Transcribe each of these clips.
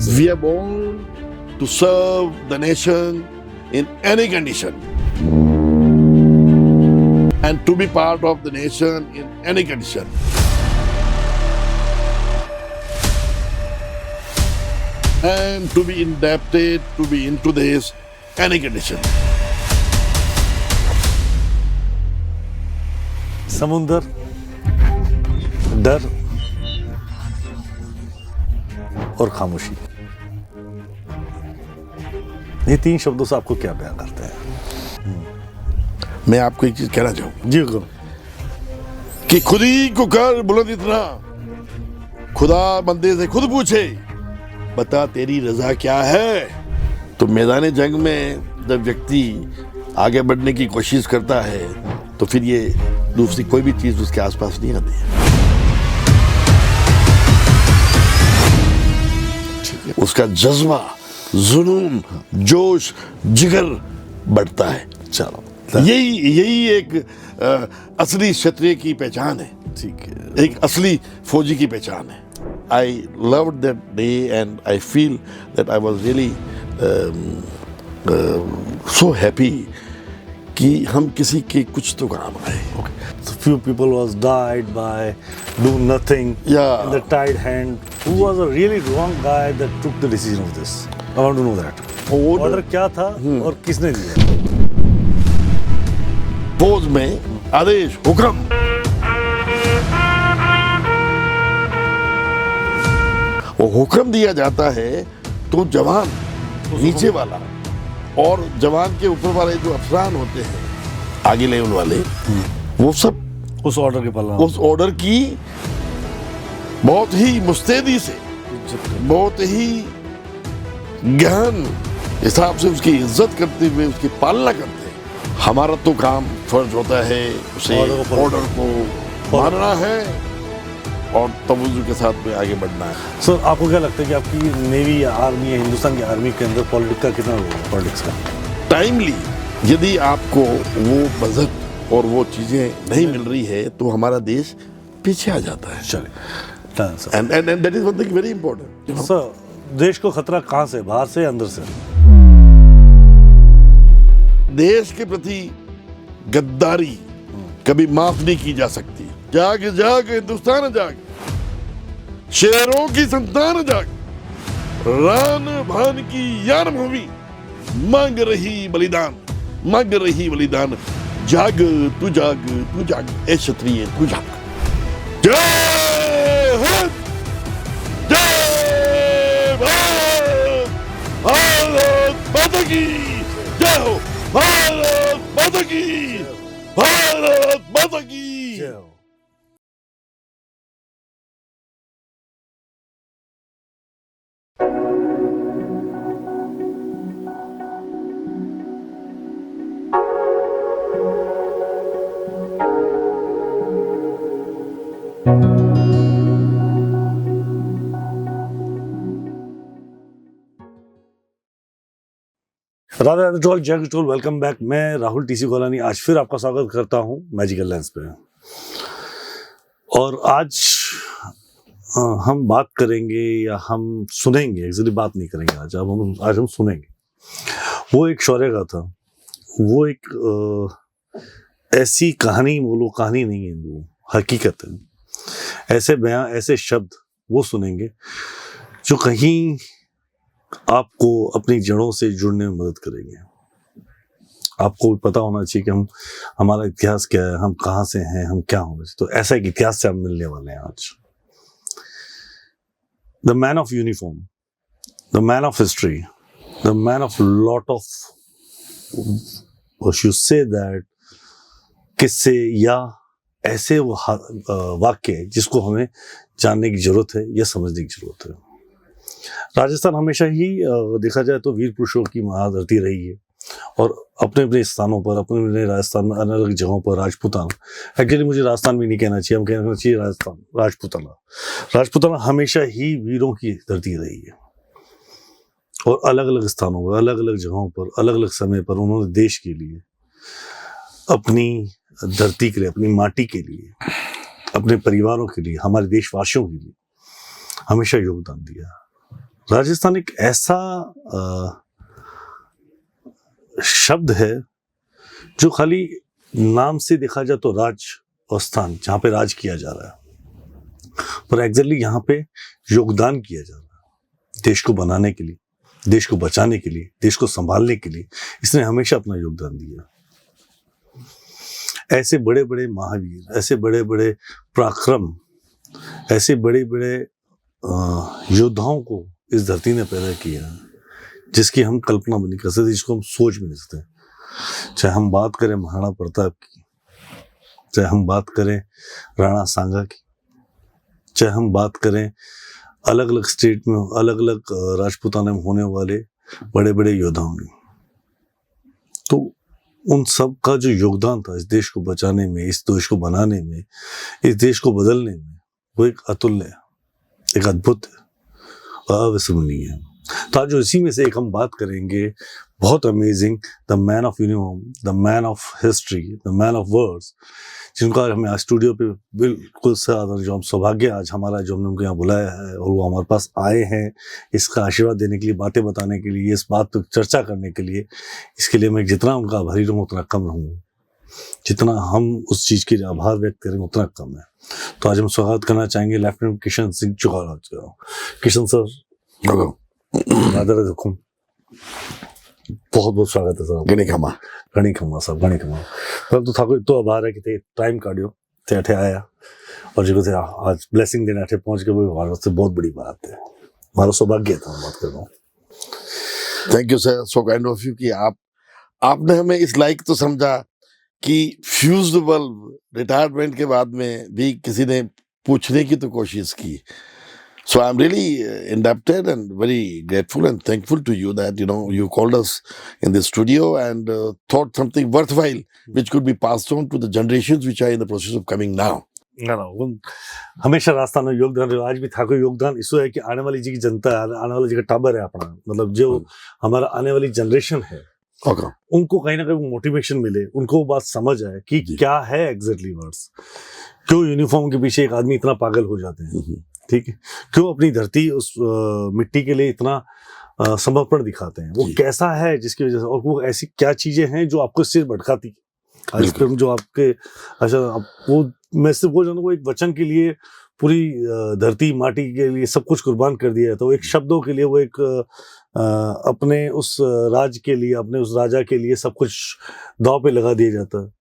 We are born to serve the nation in any condition and to be part of the nation in any condition. And to be adapted to be into this any condition. समुंदर, डर और खामोशी, ये तीन शब्दों से आपको क्या बयान करते हैं? मैं आपको एक चीज कहना चाहूँ जी हुकुम। कि खुद ही को कर बुलंद इतना, खुदा बंदे से खुद पूछे बता तेरी रजा क्या है। तो मैदान जंग में जब व्यक्ति आगे बढ़ने की कोशिश करता है तो फिर ये दूसरी कोई भी चीज उसके आसपास नहीं आती है। उसका जज्बा, जुनून, जोश, जिगर बढ़ता है। चलो, यही एक असली क्षत्रिय की पहचान है, ठीक है। एक असली फौजी की पहचान है। I loved that day and I feel that I was really so happy कि हम किसी के कुछ तो काम आए। So few people was died by doing nothing. Yeah. In the tied hand. Who was a really wrong guy that took the decision of this? I want to know that. Order क्या था और किसने दिया? फौज में आदेश, हुक्म, वो हुक्म दिया जाता है तो जवान नीचे वाला और जवान के ऊपर वाले जो अफसरान होते हैं आगे लेवल वाले, वो सब उस ऑर्डर के पालन, उस ऑर्डर की बहुत ही मुस्तैदी से, बहुत ही गहन हिसाब से उसकी इज्जत करते हुए उसकी पालना करते हैं। हमारा तो काम फर्ज होता है उसे ऑर्डर को मानना है और तवज्जो के साथ में आगे बढ़ना है। सर आपको क्या लगता है कि आपकी नेवी या आर्मी या हिंदुस्तान की आर्मी के अंदर पॉलिटिक्स का कितना रोल है? पॉलिटिक्स का टाइमली यदि आपको वो बजट और वो चीजें नहीं मिल रही है तो हमारा देश पीछे आ जाता है। चलिए, and that is one thing very important. Sir देश को खतरा कहाँ से, बाहर से, अंदर से? देश के प्रति गद्दारी कभी माफ नहीं की जा सकती। जाग जाग हिंदुस्तान जाग, शेरों की संतान जाग, रान भान की यार भूमि मांग रही बलिदान, मांग रही बलिदान। जाग तू जाग, तू जाग ए क्षत्रिय तू जाग। जय हिंद, जय भारत, भारत माता की जय हो, भारत माता की, भारत माता की। राधा जय टोल, वेलकम बैक। मैं राहुल टीसी गोलानी आज फिर आपका स्वागत करता हूं मैजिकल लेंस पे। और आज हम बात करेंगे या हम सुनेंगे, एक्चुअली बात नहीं करेंगे आज हम सुनेंगे। वो एक शौर्य का था, वो एक ऐसी कहानी, बोलो कहानी नहीं है, वो हकीकत है। ऐसे बयां, ऐसे शब्द वो सुनेंगे जो कहीं आपको अपनी जड़ों से जुड़ने में मदद करेंगे। आपको पता होना चाहिए कि हमारा इतिहास क्या है, हम कहाँ से हैं, हम क्या होंगे। तो ऐसा एक इतिहास से हम मिलने वाले हैं आज। The man of uniform, the man of history, the man of lot of you say that किस्से या ऐसे वाक्य जिसको हमें जानने की जरूरत है या समझने की जरूरत है। राजस्थान हमेशा ही देखा जाए तो वीर पुरुषों की महाधरती रही है और अपने अपने स्थानों पर, अपने अपने राजस्थान में अलग अलग जगहों पर राजपूताना, एक्चुअली मुझे राजस्थान भी नहीं कहना चाहिए, हम कहना चाहिए राजस्थान, राजपूताना हमेशा ही वीरों की धरती रही है। और अलग अलग स्थानों पर, अलग अलग जगहों पर, अलग अलग समय पर उन्होंने देश के लिए, अपनी धरती के लिए, अपनी माटी के लिए, अपने परिवारों के लिए, हमारे देशवासियों के लिए हमेशा योगदान दिया। राजस्थान एक ऐसा शब्द है जो खाली नाम से देखा जाए तो राज और स्थान, जहाँ पे राज किया जा रहा है, पर एग्जैक्टली यहाँ पे योगदान किया जा रहा है देश को बनाने के लिए, देश को बचाने के लिए, देश को संभालने के लिए। इसने हमेशा अपना योगदान दिया। ऐसे बड़े बड़े महावीर, ऐसे बड़े बड़े पराक्रम, ऐसे बड़े बड़े योद्धाओं को इस धरती ने पैदा किया जिसकी हम कल्पना भी नहीं कर सकते, जिसको हम सोच भी नहीं सकते। चाहे हम बात करें महाराणा प्रताप की, चाहे हम बात करें राणा सांगा की, चाहे हम बात करें अलग अलग स्टेट में अलग अलग राजपूताना में होने वाले बड़े बड़े योद्धाओं की, तो उन सब का जो योगदान था इस देश को बचाने में, इस देश को बनाने में, इस देश को बदलने में, वो एक अतुल्य, एक अद्भुत, अविस्मरणीय है। तो आज इसी में से एक हम बात करेंगे, बहुत amazing, the man of uniform, the man of history, the man of words, जिनको आज हमें आज स्टूडियो पे बिल्कुल जो हम सौभाग्य आज हमारा जो हमने उनको यहाँ बुलाया है और वो हमारे पास आए हैं इसका आशीर्वाद देने के लिए, बातें बताने के लिए, इस बात पर चर्चा करने के लिए, इसके लिए मैं जितना उनका आभारी रहूँ उतना कम रहूँगा, जितना हम उस चीज़ के लिए आभार व्यक्त करेंगे उतना कम है। तो आज हम स्वागत करना चाहेंगे लेफ्टिनेंट किशन सिंह चौहान। किशन सर, बहुत बहुत स्वागत है सर। घणी खमा साहब, घणी खमा। तो था कोई तो आभार है कि ते टाइम काटियो, ते अठे आया और जो थे आज ब्लेसिंग देने अठे पहुंच के वो हमारे से बहुत बड़ी बात है, हमारा सौभाग्य था। बात कर रहा हूँ। Thank you sir, so kind of you कि आपने हमें इस लायक तो समझा कि फ्यूज्ड बल्ब रिटायरमेंट के बाद में भी किसी ने पूछने की तो कोशिश की। So I'm really indebted and very grateful and thankful to you that you called us in the studio and thought something worthwhile which could be passed on to the generations which are in the process of coming now. वो हमेशा राजस्थान में योगदान रहा, आज भी था कोई योगदान। इसो है कि आने वाली जी की जनता है, आने वाली जी का टाबर है अपना, मतलब जो हमारा आने वाली जनरेशन है, उनको कहीं ना कहीं मोटिवेशन मिले, उनको वो बात समझ आए कि क्या है एग्जैक्टली वर्ड्स, क्यों यूनिफॉर्म के पीछे एक आदमी इतना पागल हो जाते हैं, ठीक है, क्यों अपनी धरती उस मिट्टी के लिए इतना समर्पण दिखाते हैं, वो कैसा है जिसकी वजह से, और वो ऐसी क्या चीजें हैं जो आपको सिर भटकाती आज फिल्म जो आपके, अच्छा वो मैं सिर्फ बोल रहा हूँ, वो एक वचन के लिए पूरी धरती माटी के लिए सब कुछ कुर्बान कर दिया है, तो एक शब्दों के लिए वो एक अपने उस राज के लिए, अपने उस राजा के लिए सब कुछ दांव पे लगा दिया जाता है।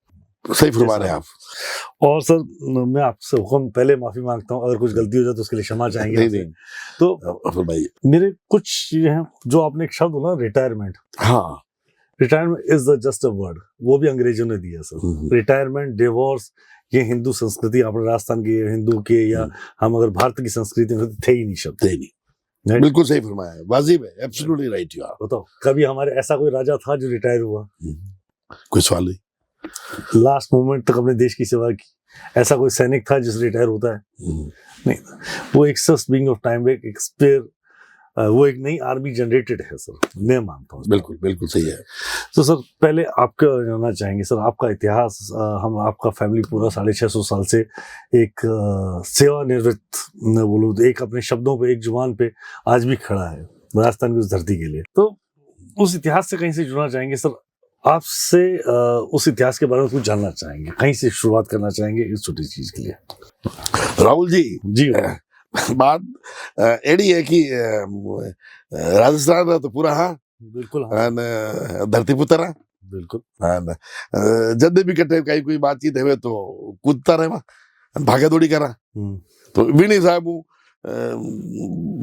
सही फरमा रहे हैं आप। और सर मैं आपसे हुक्म पहले माफी मांगता हूँ, अगर कुछ गलती हो जाए तो उसके लिए क्षमा चाहेंगे। नहीं। तो मेरे कुछ चीजें हैं जो आपने एक शब्द बोला, रिटायरमेंट। हाँ, retirement is the just a word, वो भी अंग्रेजों ने दिया सर। रिटायरमेंट, डिवोर्स, ये हिंदू संस्कृति, अपने राजस्थान के हिंदू के या हम अगर भारत की संस्कृति में थे ही नहीं शब्द, थे नहीं। बिल्कुल सही फरमाया, वाजिब है, एब्सोल्युटली राइट यू आर। बताओ कभी हमारे ऐसा कोई राजा था जो रिटायर हुआ? कोई सवाल नहीं। लास्ट मोमेंट तक अपने देश की सेवा की, ऐसा कोई सैनिक था जिस रिटायर होता है? नहीं, वो एक सस्ट बीइंग ऑफ टाइम, एक स्पेयर, वो एक नई आर्मी जनरेटेड है सर, मैं मानता हूँ। बिल्कुल सही है। तो सर पहले आपका जानना चाहेंगे सर, आपका इतिहास, हम आपका फैमिली पूरा 650 साल से एक सेवानिवृत्त बोलूँ तो एक अपने शब्दों पे, एक जुबान पे आज भी खड़ा है राजस्थान की उस धरती के लिए, तो उस इतिहास से कहीं से जुड़ना चाहेंगे सर, आपसे उस इतिहास के बारे में कुछ जानना चाहेंगे, कहीं से शुरुआत करना चाहेंगे इस छोटी चीज के लिए? राहुल जी बात एडी है कि राजस्थान तो पूरा हाँ बिल्कुल धरती पुत्र बिल्कुल जब भी कटे कहीं कोई बातचीत है तो कूदता रहे वहां, भागा दौड़ी करा। तो विनी साहब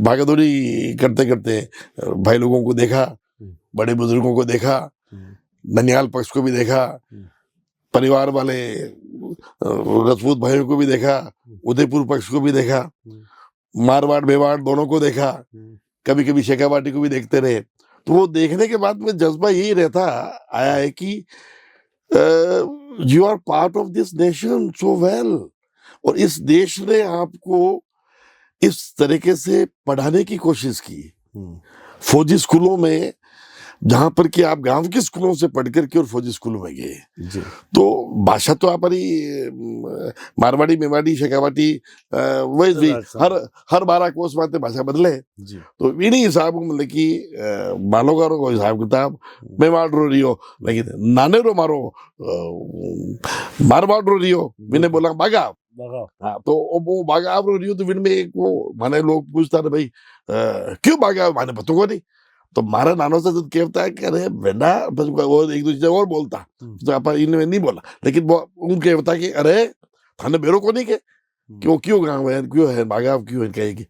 भागा दौड़ी करते करते भाई लोगों को देखा, बड़े बुजुर्गों को देखा, ननिहाल पक्ष को भी देखा, परिवार वाले राजपूत भाइयों को भी देखा, उदयपुर पक्ष को भी देखा, मारवाड़ मेवाड़ दोनों को देखा, कभी कभी शेखावाटी को भी देखते रहे। तो वो देखने के बाद में जज्बा यही रहता आया है कि you are part of this nation so well, और इस देश ने आपको इस तरीके से पढ़ाने की कोशिश की। फौजी स्कूलों में जहां पर कि आप गांव के स्कूलों से पढ़ करके और फौजी स्कूलों में गए, जी तो भाषा तो हमारी मारवाड़ी, मेवाड़ी, शेखावाटी वही भी राजस्थान। हर 12 कोस में भाषा बदले। जी तो इन्हीं हिसाब मतलब कि बालोगारों को हिसाब किताब मेवाड़ रो रियो, लेकिन नाने रो मारो मारवाड़ रो रियो, मैंने बोला बागा। बघा हाँ, तो वो बागा आप रो रियो, तो फिर में एक वो माने लोग पूछता था भाई क्यों बागा, माने पता को नहीं। तो मारा नानो से तो कहता है कि अरे बेटा, बस वो एक दूसरे और बोलता, तो आप इनमें नहीं बोला, लेकिन वो उन कहता कि अरे थाने बेरो को नहीं के क्यों क्यों गाँव है, क्यों है बागा, क्यों है कहेगी।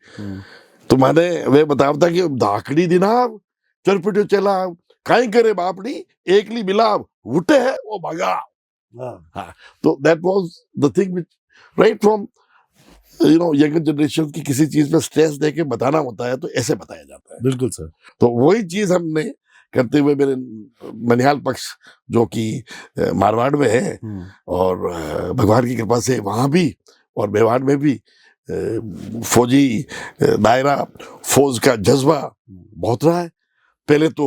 तो माने वे बतावता कि धाकड़ी दिना चरपटियो चला काई करे बापड़ी एकली बिलाव उठे है वो भागा। हाँ, तो that was the thing which right from younger generation की किसी चीज पे स्ट्रेस देके बताना होता है तो ऐसे बताया जाता है। बिल्कुल सर। तो वही चीज हमने करते हुए मेरे मनिहाल पक्ष जो कि मारवाड़ में है और भगवान की कृपा से वहां भी और मेवाड़ में भी फौजी दायरा, फौज का जज्बा बहुत रहा है। पहले तो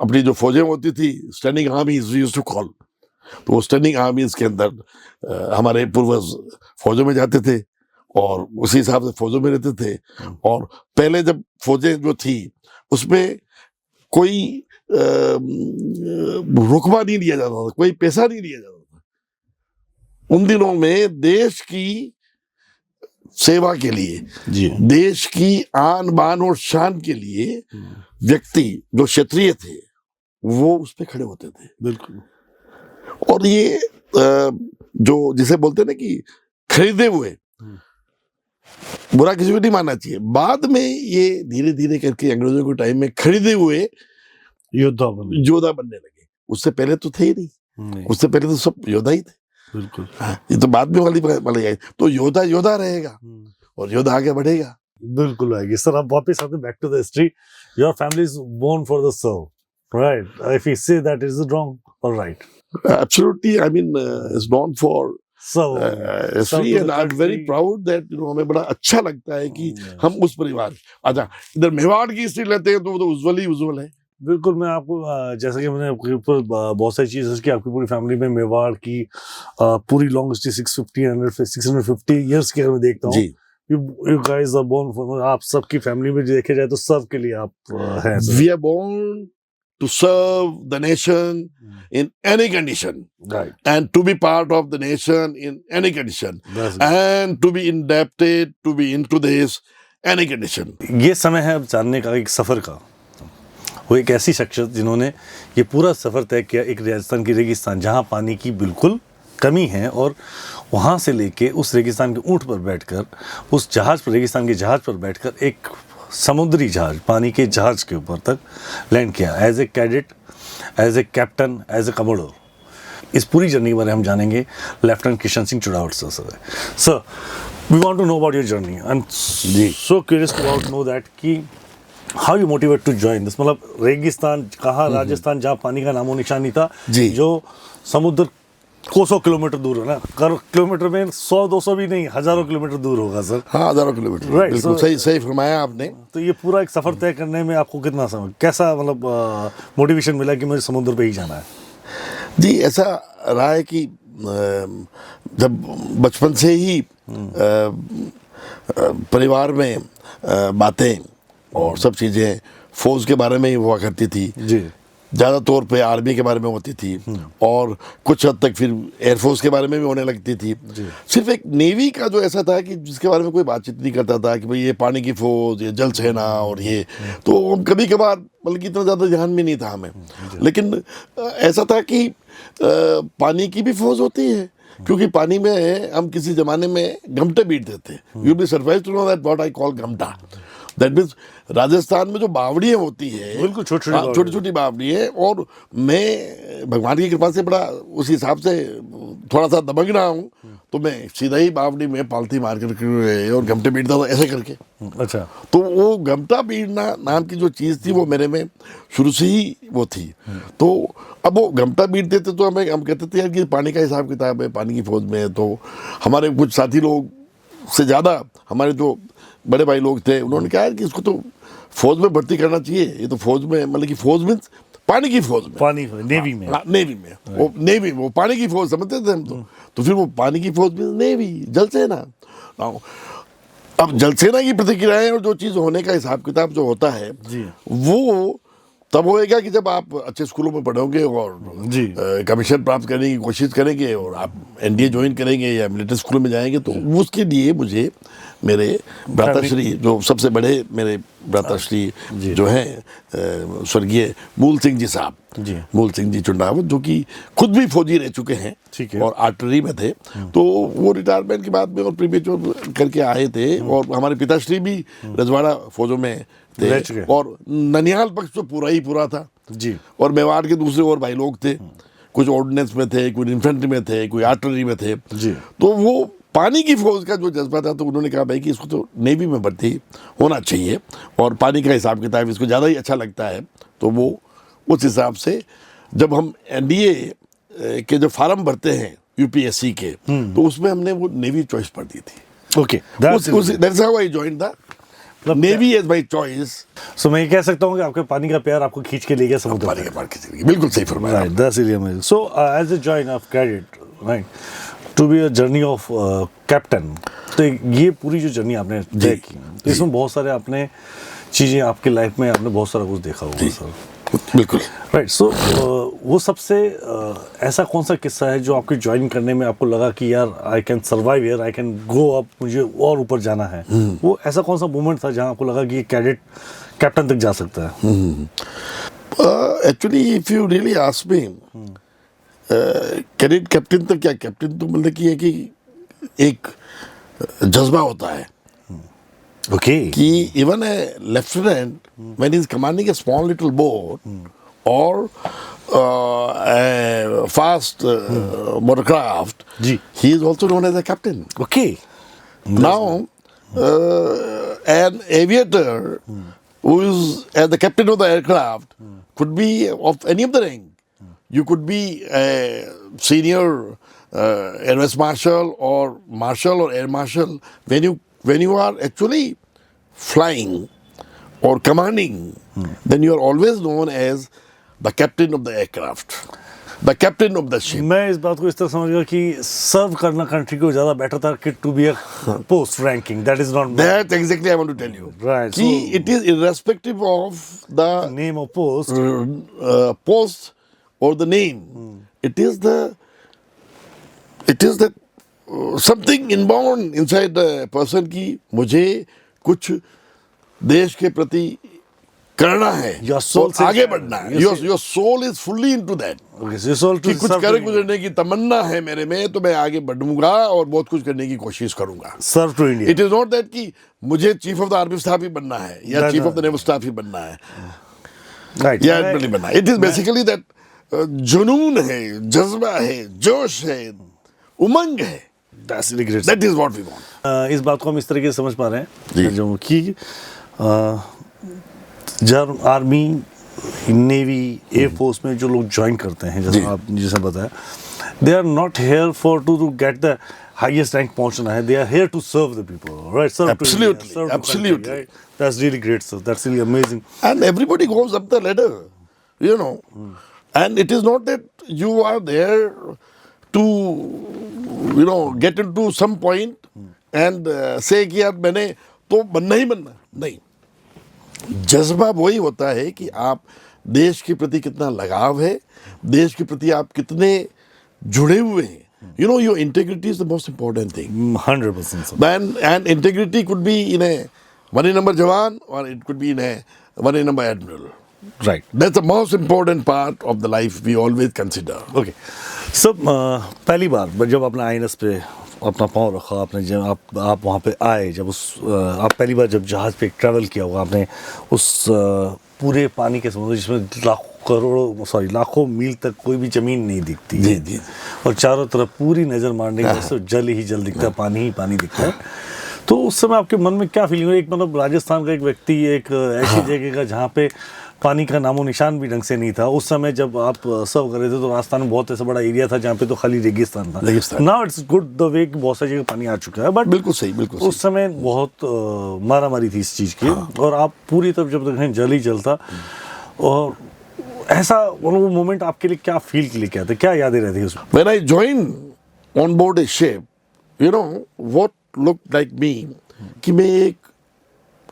अपनी जो फौजें होती थी standing armies we used to call, तो वो स्टैंडिंग आर्मीज के अंदर हमारे पूर्वज फौजों में जाते थे और उसी हिसाब से फौजों में रहते थे। और पहले जब फौजें जो थी उसमें कोई रुकवा नहीं लिया जाता था, कोई पैसा नहीं लिया जाता था। उन दिनों में देश की सेवा के लिए, जी देश की आन बान और शान के लिए व्यक्ति जो क्षत्रिय थे वो उस पे खड़े होते थे। बिल्कुल। और ये जो जिसे बोलते हैं ना कि खरीदे हुए, बुरा किसी को नहीं मानना चाहिए, बाद में ये धीरे धीरे करके अंग्रेजों के टाइम में खरीदे हुए योद्धा बनने लगे। उससे पहले तो थे ही नहीं, उससे पहले तो सब योद्धा ही थे। बिल्कुल। ये तो बाद में वाली आई। तो योद्धा योद्धा रहेगा और योद्धा आगे बढ़ेगा। बिल्कुल आएगी सर। आप वापस आते back to the history. Your family is born for the serve, right? If you say that is wrong और right? Absolutely, I mean, it's known for history, and I'm very proud that हमें बड़ा अच्छा लगता है कि हम उस परिवार। अच्छा, इधर मेवाड़ की हिस्ट्री लेते हैं तो वो तो उज्जवल ही उज्जवल है। बिल्कुल। मैं आपको जैसा कि मैंने आपके ऊपर बहुत सारी चीजें की, आपकी पूरी फैमिली में मेवाड़ की पूरी लॉन्ग हिस्ट्री 650 इयर्स की अगर मैं देखता हूँ, you guys are born for, आप सबकी फैमिली में देखे जाए तो सब के लिए आप हैं। We are born to serve the nation in any condition, right, and to be part of the nation in any condition, and to be indebted to be into this any condition. ये समय है अब जानने का, एक सफर का। वो एक ऐसी शख्सियत जिन्होंने ये पूरा सफर तय किया, एक राजस्थान की रेगिस्तान जहाँ पानी की बिल्कुल कमी है, और वहाँ से लेके उस रेगिस्तान के ऊंट पर बैठकर, उस जहाज पर, रेगिस्तान के जहाज पर बैठकर एक समुद्री जहाज, पानी के जहाज के ऊपर तक लैंड किया as a cadet, as a captain, as a commodore. इस पूरी जर्नी के बारे में हम जानेंगे लेफ्टिनेंट किशन सिंह चुड़ावट सर से। Sir, we want to know about your journey. I am so curious to know that कि how you motivate to join this. मतलब रेगिस्तान कहाँ, राजस्थान जहाँ पानी का नामो निशान नहीं था, जो समुद्र कोसों किलोमीटर दूर है ना, किलोमीटर में 100-200 भी नहीं, हजारों किलोमीटर दूर होगा सर। हाँ, हजारों किलोमीटर, राइट, बिल्कुल सही फरमाया आपने। तो ये पूरा एक सफर तय करने में आपको कितना समय, कैसा मतलब मोटिवेशन मिला कि मुझे समुद्र पे ही जाना है? जी, ऐसा रहा है कि जब बचपन से ही परिवार में बातें और सब चीज़ें फौज के बारे में ही हुआ करती थी जी। ज़्यादा तौर पे आर्मी के बारे में होती थी और कुछ हद तक फिर एयरफोर्स के बारे में भी होने लगती थी। सिर्फ एक नेवी का जो ऐसा था कि जिसके बारे में कोई बातचीत नहीं करता था कि भाई ये पानी की फौज, ये जल सेना और ये, तो हम कभी कभार बल्कि इतना ज़्यादा ध्यान भी नहीं था हमें। लेकिन ऐसा था कि पानी की भी फौज होती है, क्योंकि पानी में हम किसी ज़माने में घमटे बीटते थे। You be surprised to know that what I call घमटा। दैट मीन्स राजस्थान में जो बावड़ियाँ होती है, बिल्कुल छोटी छोटी बावड़ी है, और मैं भगवान की कृपा से बड़ा उस हिसाब से थोड़ा सा दबंग रहा हूँ, तो मैं सीधा ही बावड़ी में पालती मार करके और घमटे बीटता था ऐसे करके। अच्छा। तो वो घमटा बीटना नाम की जो चीज़ थी वो मेरे में शुरू से ही वो थी। तो अब वो घमटा बीटते थे तो हम कहते थे यार कि पानी का हिसाब किताब है, पानी की फौज में है। तो हमारे कुछ साथी लोग से ज़्यादा हमारे जो बड़े भाई लोग थे, उन्होंने कहा कि इसको तो फौज में भर्ती करना चाहिए। ये तो फौज में मतलब कि फौज में पानी की फौज में, पानी नेवी में, नेवी में, वो नेवी वो पानी की फौज समझते थे हम तो फिर वो पानी की फौज में नेवी, जल सेना। अब जल सेना की प्रतिक्रियाएं और जो चीज होने का हिसाब किताब जो होता है वो तब होएगा कि जब आप अच्छे स्कूलों में पढ़ोगे और कमीशन प्राप्त करने की कोशिश करेंगे और आप एनडीए ज्वाइन करेंगे या मिलिट्री स्कूल में जाएंगे। तो उसके लिए मुझे मेरे भ्राताश्री जो सबसे बड़े मेरे भ्राताश्री जो हैं स्वर्गीय मूल सिंह जी साहब, मूल सिंह जी चुंडावत, जो कि खुद भी फौजी रह चुके हैं और आर्टरी में थे, तो वो रिटायरमेंट के बाद में और प्रीमेच्योर करके आए थे। और हमारे पिताश्री भी रजवाड़ा फौजों में थे और ननिहाल पक्ष तो पूरा ही पूरा था जी। और मेवाड़ के दूसरे और भाई लोग थे, कुछ ऑर्डिनेंस में थे, कुछ इन्फेंट्री में थे, कोई आर्टरी में थे जी। तो वो पानी की फौज का जो जज्बा था, तो उन्होंने कहा भाई कि इसको तो नेवी में भर्ती होना चाहिए और पानी का हिसाब किताब इसको ज़्यादा ही अच्छा लगता है। तो वो उस हिसाब से जब हम एनडीए के जो फार्म भरते हैं यूपीएससी के, तो उसमें हमने वो नेवी चॉइस पढ़ दी थी। Okay, that's how I joined the navy as my choice. So मैं ये कह सकता हूँ कि आपके पानी का प्यार आपको खींच के ले गया समुद्र, पानी का प्यार खींच के, बिल्कुल सही फरमाया। Right, that's really amazing. So as a join of cadet, right, to be a journey of captain, तो ये पूरी जो जर्नी आपने तय की, तो इसमें बहुत सारे आपने चीज़ें आपकी लाइफ में आपने बहुत सारा कुछ देखा होगा सर। बिल्कुल राइट। सो वो सबसे ऐसा कौन सा किस्सा है जो आपके ज्वाइन करने में आपको लगा कि यार I can survive here, I can go up, मुझे और ऊपर जाना है? वो ऐसा कौन सा मोमेंट था जहाँ आपको लगा कि ये कैडेट कैप्टन तक जा सकता है? Actually if you really ask me, cadet captain तक क्या, कैप्टन तो मतलब कि है कि एक जज्बा होता है कि even a lieutenant when he's commanding a small little boat or a fast motorcraft, he is also known as a captain. Okay. Now an aviator who is as the captain of the aircraft could be of any of the rank. You could be a senior air vice marshal or marshal or air marshal. When you are actually flying or commanding, then you are always known as the captain of the aircraft, the captain of the ship. मैं इस बात को इस तरह समझ गया कि सर्व करना कंट्री को ज़्यादा बेटर था कि to be a post ranking, that is not. That exactly I want to tell you. Right. So, it is irrespective of the name of post, post or the name. It is the something inborn inside the person कि मुझे कुछ देश के प्रति करना है, और आगे बढ़ना है। Your soul is fully into that. कि कुछ कर गुजरने की तमन्ना है मेरे में, तो मैं आगे बढ़ूंगा और बहुत कुछ करने की कोशिश करूंगा। Serve to India. It is not that कि मुझे chief of the army staff ही बनना है या chief of the naval staff ही बनना है, right, या एडमिरल बनना है। It is basically that जुनून है, जज्बा है, जोश है, उमंग है। That's really great. That is what we want. इस बात को हम इस तरीके से समझ पा रहे हैं जो कि जब आर्मी, नेवी, एयरफोर्स में जो लोग ज्वाइन करते हैं, जैसे आप जैसे बताया, they are not here for to get the highest rank पहुंचना है, they are here to serve the people, right? Serve to Absolutely, absolutely. right? That's really great, sir. That's really amazing. And everybody goes up the ladder, you know. And it is not that you are there to, you know, get into some point and say कि यार मैंने तो बनना ही बनना, नहीं। जज्बा वही होता है कि आप देश के प्रति कितना लगाव है, देश के प्रति आप कितने जुड़े हुए हैं। You know, your integrity is the most important thing. 100%, sir. And integrity could be in a 1A number Jawan, or it could be in a 1A number Admiral. Right. That's the most important part of the life we always consider. Okay. So, पहली बार जब आपने INS पे अपना पाँव रखा, आपने जब आप वहाँ पे आए, जब आप पहली बार जब जहाज़ पे ट्रैवल किया होगा आपने उस पूरे पानी के समुद्र जिसमें लाखों मील तक कोई भी ज़मीन नहीं दिखती, जी, और चारों तरफ पूरी नज़र मारने के बाद जल ही जल दिखता है, पानी ही पानी दिखता है, तो उस समय आपके मन में क्या फीलिंग हुई? एक मतलब राजस्थान का एक व्यक्ति एक ऐसी जगह का जहाँ पे पानी का नामो निशान भी ढंग से नहीं था उस समय जब आप सर्व कर रहे थे। तो राजस्थान में बहुत ऐसा बड़ा एरिया था जहाँ पे तो खाली रेगिस्तान था। रेगिस्तान। Now it's good the way कि बहुत सारी जगह पानी आ चुका है, बट बिल्कुल सही, बिल्कुल उस समय बहुत मारामारी थी इस चीज़ की। और आप पूरी तरफ जब देखें जल ही जल था। और ऐसा वो मोमेंट आपके लिए क्या फील के लिए क्या था, क्या यादें रहती है उसमें? When I joined on board a ship, you know what looked like me कि मैं एक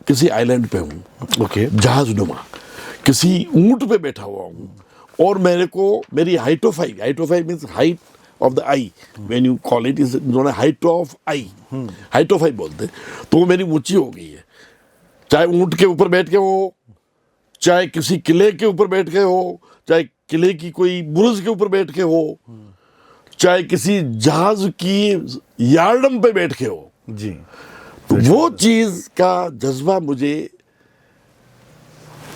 किसी आइलैंड पे हूँ, ओके, जहाज नुमा किसी ऊंट पे बैठा हुआ हूँ, और मेरे को मेरी height of eye means height of the eye, when you call it is known height of eye, height of eye बोलते, तो वो मेरी ऊंची हो गई है। चाहे ऊंट के ऊपर बैठ के हो, चाहे किसी किले के ऊपर बैठ के हो, चाहे किले की कोई बुरुज के ऊपर बैठ के हो, चाहे किसी जहाज की यार्डम पे बैठ के हो, जी, तो वो चीज का जज्बा मुझे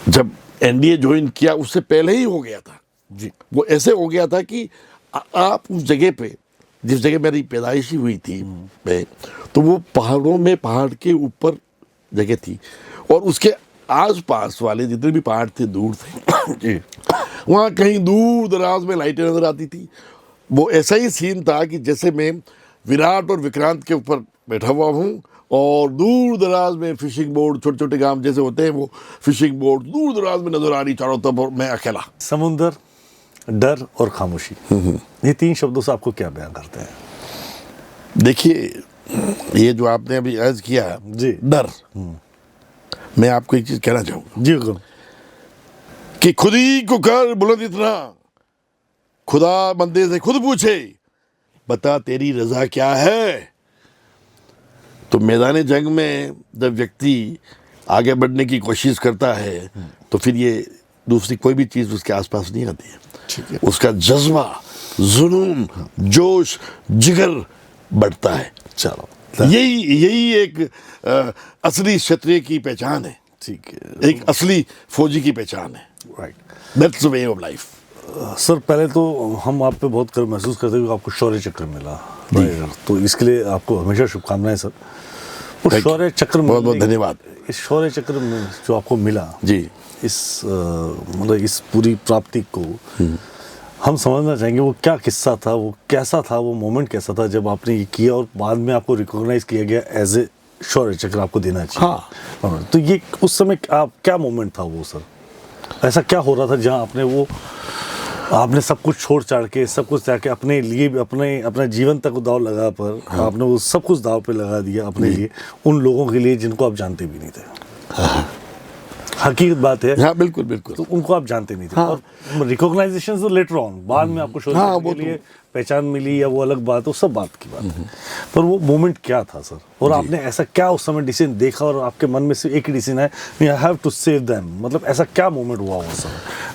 जब एनडीए ज्वाइन किया उससे पहले ही हो गया था जी, वो ऐसे हो गया था कि आप उस जगह पे, जिस जगह मेरी पैदाइशी हुई थी मैं, तो वो पहाड़ों में, पहाड़ के ऊपर जगह थी, और उसके आस पास वाले जितने भी पहाड़ थे दूर थे जी, वहाँ कहीं दूर दराज में लाइटें नजर आती थी। वो ऐसा ही सीन था कि जैसे मैं विराट और विक्रांत के ऊपर बैठा हुआ हूँ, और दूर दराज में फिशिंग बोर्ड, छोटे छोटे गांव जैसे होते हैं वो फिशिंग बोर्ड दूर दराज में नजर आ रही चारों तरफ, और मैं अकेला। समुंदर, डर और खामोशी, ये तीन शब्दों से आपको क्या बयान करते हैं? देखिए, ये जो आपने अभी अर्ज किया जी, डर, मैं आपको एक चीज कहना चाहूंगा जी हुकुम। कि खुद ही को कर बुलंद इतना, खुदा बंदे से खुद पूछे बता तेरी रजा क्या है। तो मैदान जंग में जब व्यक्ति आगे बढ़ने की कोशिश करता है तो फिर ये दूसरी कोई भी चीज उसके आसपास नहीं आती है। ठीक है, उसका जज्बा, जुनून, जोश, जिगर बढ़ता है। चलो, यही एक असली क्षत्रिय की पहचान है, ठीक है, एक असली फौजी की पहचान है। Right. That's the way of life. Sir, पहले तो हम आप पे बहुत गर्व महसूस करते हैं कि आपको शौर्य चक्र मिला, तो इसके लिए आपको हमेशा शुभकामनाएं सर। उस शौर्य चक्र में बहुत बहुत धन्यवाद। इस शौर्य चक्र में जो आपको मिला जी, इस मतलब इस पूरी प्राप्ति को हम समझना चाहेंगे, वो क्या किस्सा था, वो कैसा था, वो मोमेंट कैसा था जब आपने ये किया और बाद में आपको रिकॉग्नाइज किया गया एज ए शौर्य चक्र आपको देना चाहिए। हाँ, तो ये उस समय आप क्या मोमेंट था वो सर? ऐसा क्या हो रहा था जहाँ आपने सब कुछ छोड़ छाड़ के, सब कुछ त्याग के अपने लिए भी, अपने जीवन तक दाव लगा पर आपने वो सब कुछ दाव पे लगा दिया अपने लिए, उन लोगों के लिए जिनको आप जानते भी नहीं थे। हकीकत बात है। हाँ, बिल्कुल बिल्कुल। तो उनको आप जानते नहीं थे। हाँ। और रिकॉग्नाइजेशन तो लेटर ऑन, बाद में आपको शोध के लिए पहचान मिली या वो अलग बात, वो सब बात की बात है। पर वो मोमेंट क्या था सर, और आपने ऐसा क्या उस समय डिसीजन देखा और आपके मन में सिर्फ एक ही डिसीजन है, I have to save them, मतलब ऐसा क्या मोमेंट हुआ सर,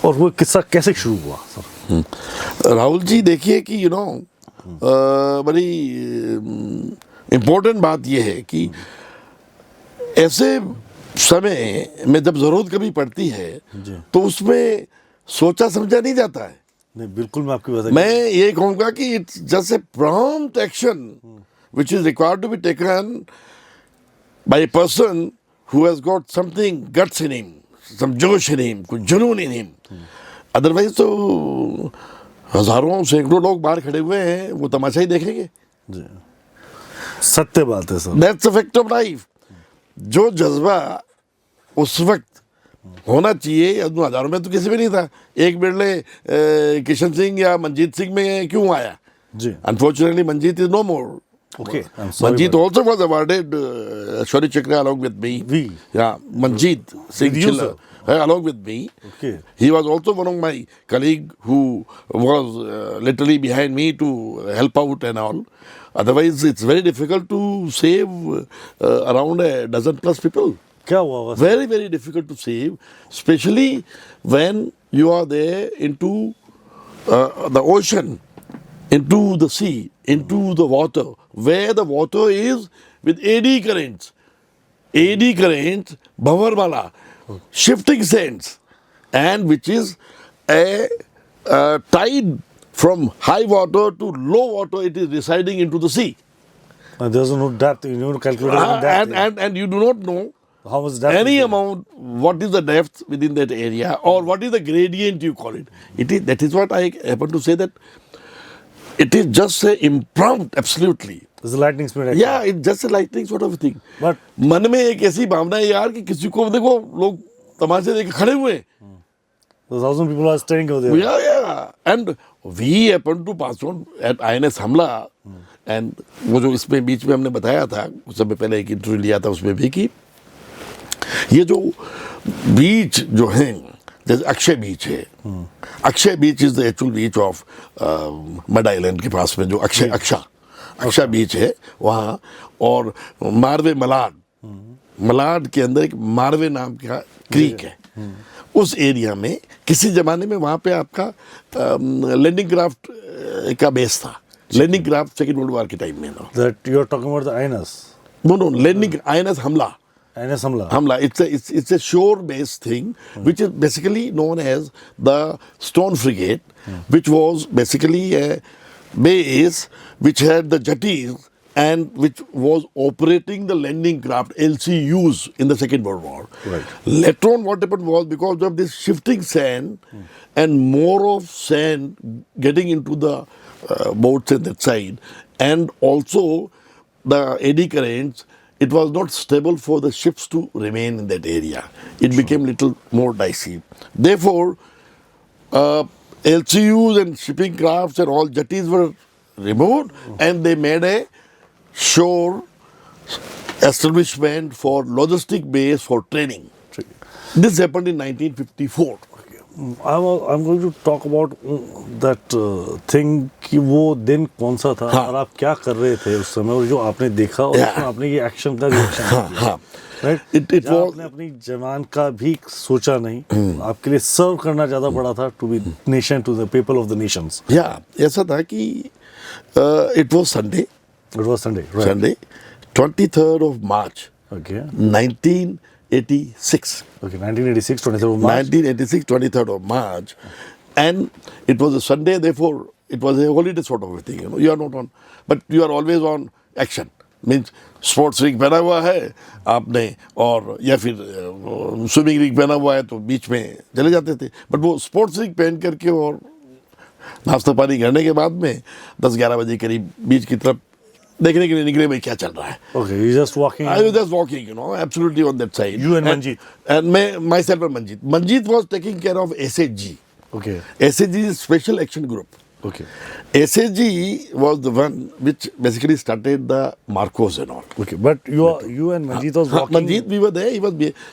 और वो किस्सा कैसे शुरू हुआ सर? राहुल जी, देखिए कि यू नो बड़ी इम्पोर्टेंट बात यह है कि ऐसे समय में जब जरूरत कभी पड़ती है तो उसमें सोचा समझा नहीं जाता है। नहीं, बिल्कुल मैं आपकी बात, मैं ये कहूँगा कि it's just a prompt action which is required to be taken by a person who has got something guts in him, some जोश in him, कुछ जुनून in him. अदरवाइज तो हजारों सैकड़ों लोग बाहर खड़े हुए हैं, वो तमाशा ही देखेंगे। जी, सत्य बात है sir. That's the fact of life. जो जज्बा उस वक्त होना चाहिए, हजारों में तो किसी भी नहीं था। एक बिरले किशन सिंह या मंजीत सिंह में क्यों आया? जी, Unfortunately, Manjeet is no more. Okay, I'm sorry. Manjeet also was awarded Shaurya Chakra along with me. Yeah, Manjeet Singh Chilla along with me. Okay. He was also one of my colleague who was literally behind me to help out and all. Otherwise, it's very difficult to save around a dozen plus people. क्या हुआ? Very, very difficult to save, especially when you are there into the ocean, into the sea, into the water, where the water is with eddy currents. Eddy currents, Bhavarmala, shifting sands, and which is a tide from high water to low water, it is residing into the sea. There's no depth, you know, calculating depth. And you do not know How much depth? any is there? amount, what is the depth within that area, or what is the gradient you call it. That is what I happen to say, that it is just a impromptu, absolutely. It's a lightning speed. Action. Yeah, it's just a lightning sort of a thing. But मन में एक ऐसी भावना है यार कि किसी को देखो लोग तमाशे देके खड़े हुए हैं. 1,000 people are staying over there. Yeah. And we happened to pass on at INS हमला. And वो जो इसमें बीच में हमने बताया था, कुछ समय पहले एक इंटरव्यू लिया था उसमें भी, कि ये जो बीच जो है, जैसे अक्षय बीच है, Aksa beach is the actual beach of Madh island के पास में जो अक्षा बीच है वहाँ, और मारवे मलाड के अंदर एक मारवे नाम का क्रीक है. उस एरिया में किसी जमाने में वहाँ पे आपका लैंडिंग क्राफ्ट का बेस था. Landing craft Second World War के टाइम में. That you are talking about the INS. No, landing INS हमला. INS Hamla. Hamla, it's a shore-based thing, which is basically known as the Stone Frigate, which was basically a base which had the jetties and which was operating the landing craft LCUs in the Second World War. Right. Later on, what happened was, because of this shifting sand and more of sand getting into the boats on that side, and also the eddy currents, it was not stable for the ships to remain in that area. It became little more dicey. Therefore, LCUs and shipping crafts and all jetties were removed, and they made a shore establishment for logistic base for training. This happened in 1954. I'm going to talk about that thing कि वो दिन कौन सा था और आप क्या कर रहे थे उस समय, और जो आपने देखा और उसमें आपने ये एक्शन का रिएक्शन किया, राइट? आपने अपनी जवान का भी सोचा नहीं, आपके लिए सर्व करना ज़्यादा बड़ा था, to be nation, to the people of the nations. या ऐसा था कि it was Sunday, 23rd of March, okay, 1986. Okay, 1986, 23rd of March. 1986, 23rd of March. And it was a Sunday, therefore it was a holiday sort of a thing. You know, you are not on, but you are always on action. Means sports rig पहना हुआ है आपने, और या फिर swimming rig पहना हुआ है तो बीच में चले जाते थे. बट वो स्पोर्ट्स रिग पहन करके और नाश्ता पानी करने के बाद में 10-11 बजे करीब बीच की तरफ देखने के लिए निकले, भाई क्या चल रहा है. Okay, you just walking. I was just walking, you know, absolutely on that side. You and Manjeet. And myself and Manjeet. Manjeet was taking care of SHG. Okay. SHG is Special Action Group. Okay. SHG was the one which basically started the Marcos and all. Okay, but you and Manjeet was walking. Manjeet, we were there.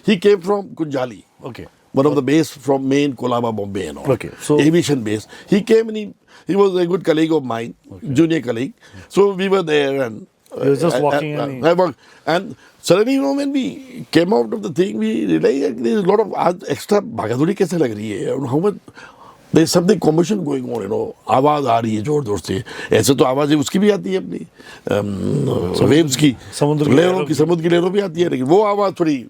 He came from Kunjali. Okay. One of the base from main Kolaba, Bombay and all. Okay, so aviation base. He came and he was a good colleague of mine, junior colleague. So we were there and he was just walking I walked. And suddenly, you know, when we came out of the thing, we realized there is a lot of extra भागादौड़ी कैसे लग रही है, and how much there is something commotion going on, you know. आवाज आ रही है जोर जोर से. ऐसे तो आवाजें उसकी भी आती है अपनी वेव्स की, समुद्र की लहरों भी आती है, लेकिन वो आवाज थोड़ी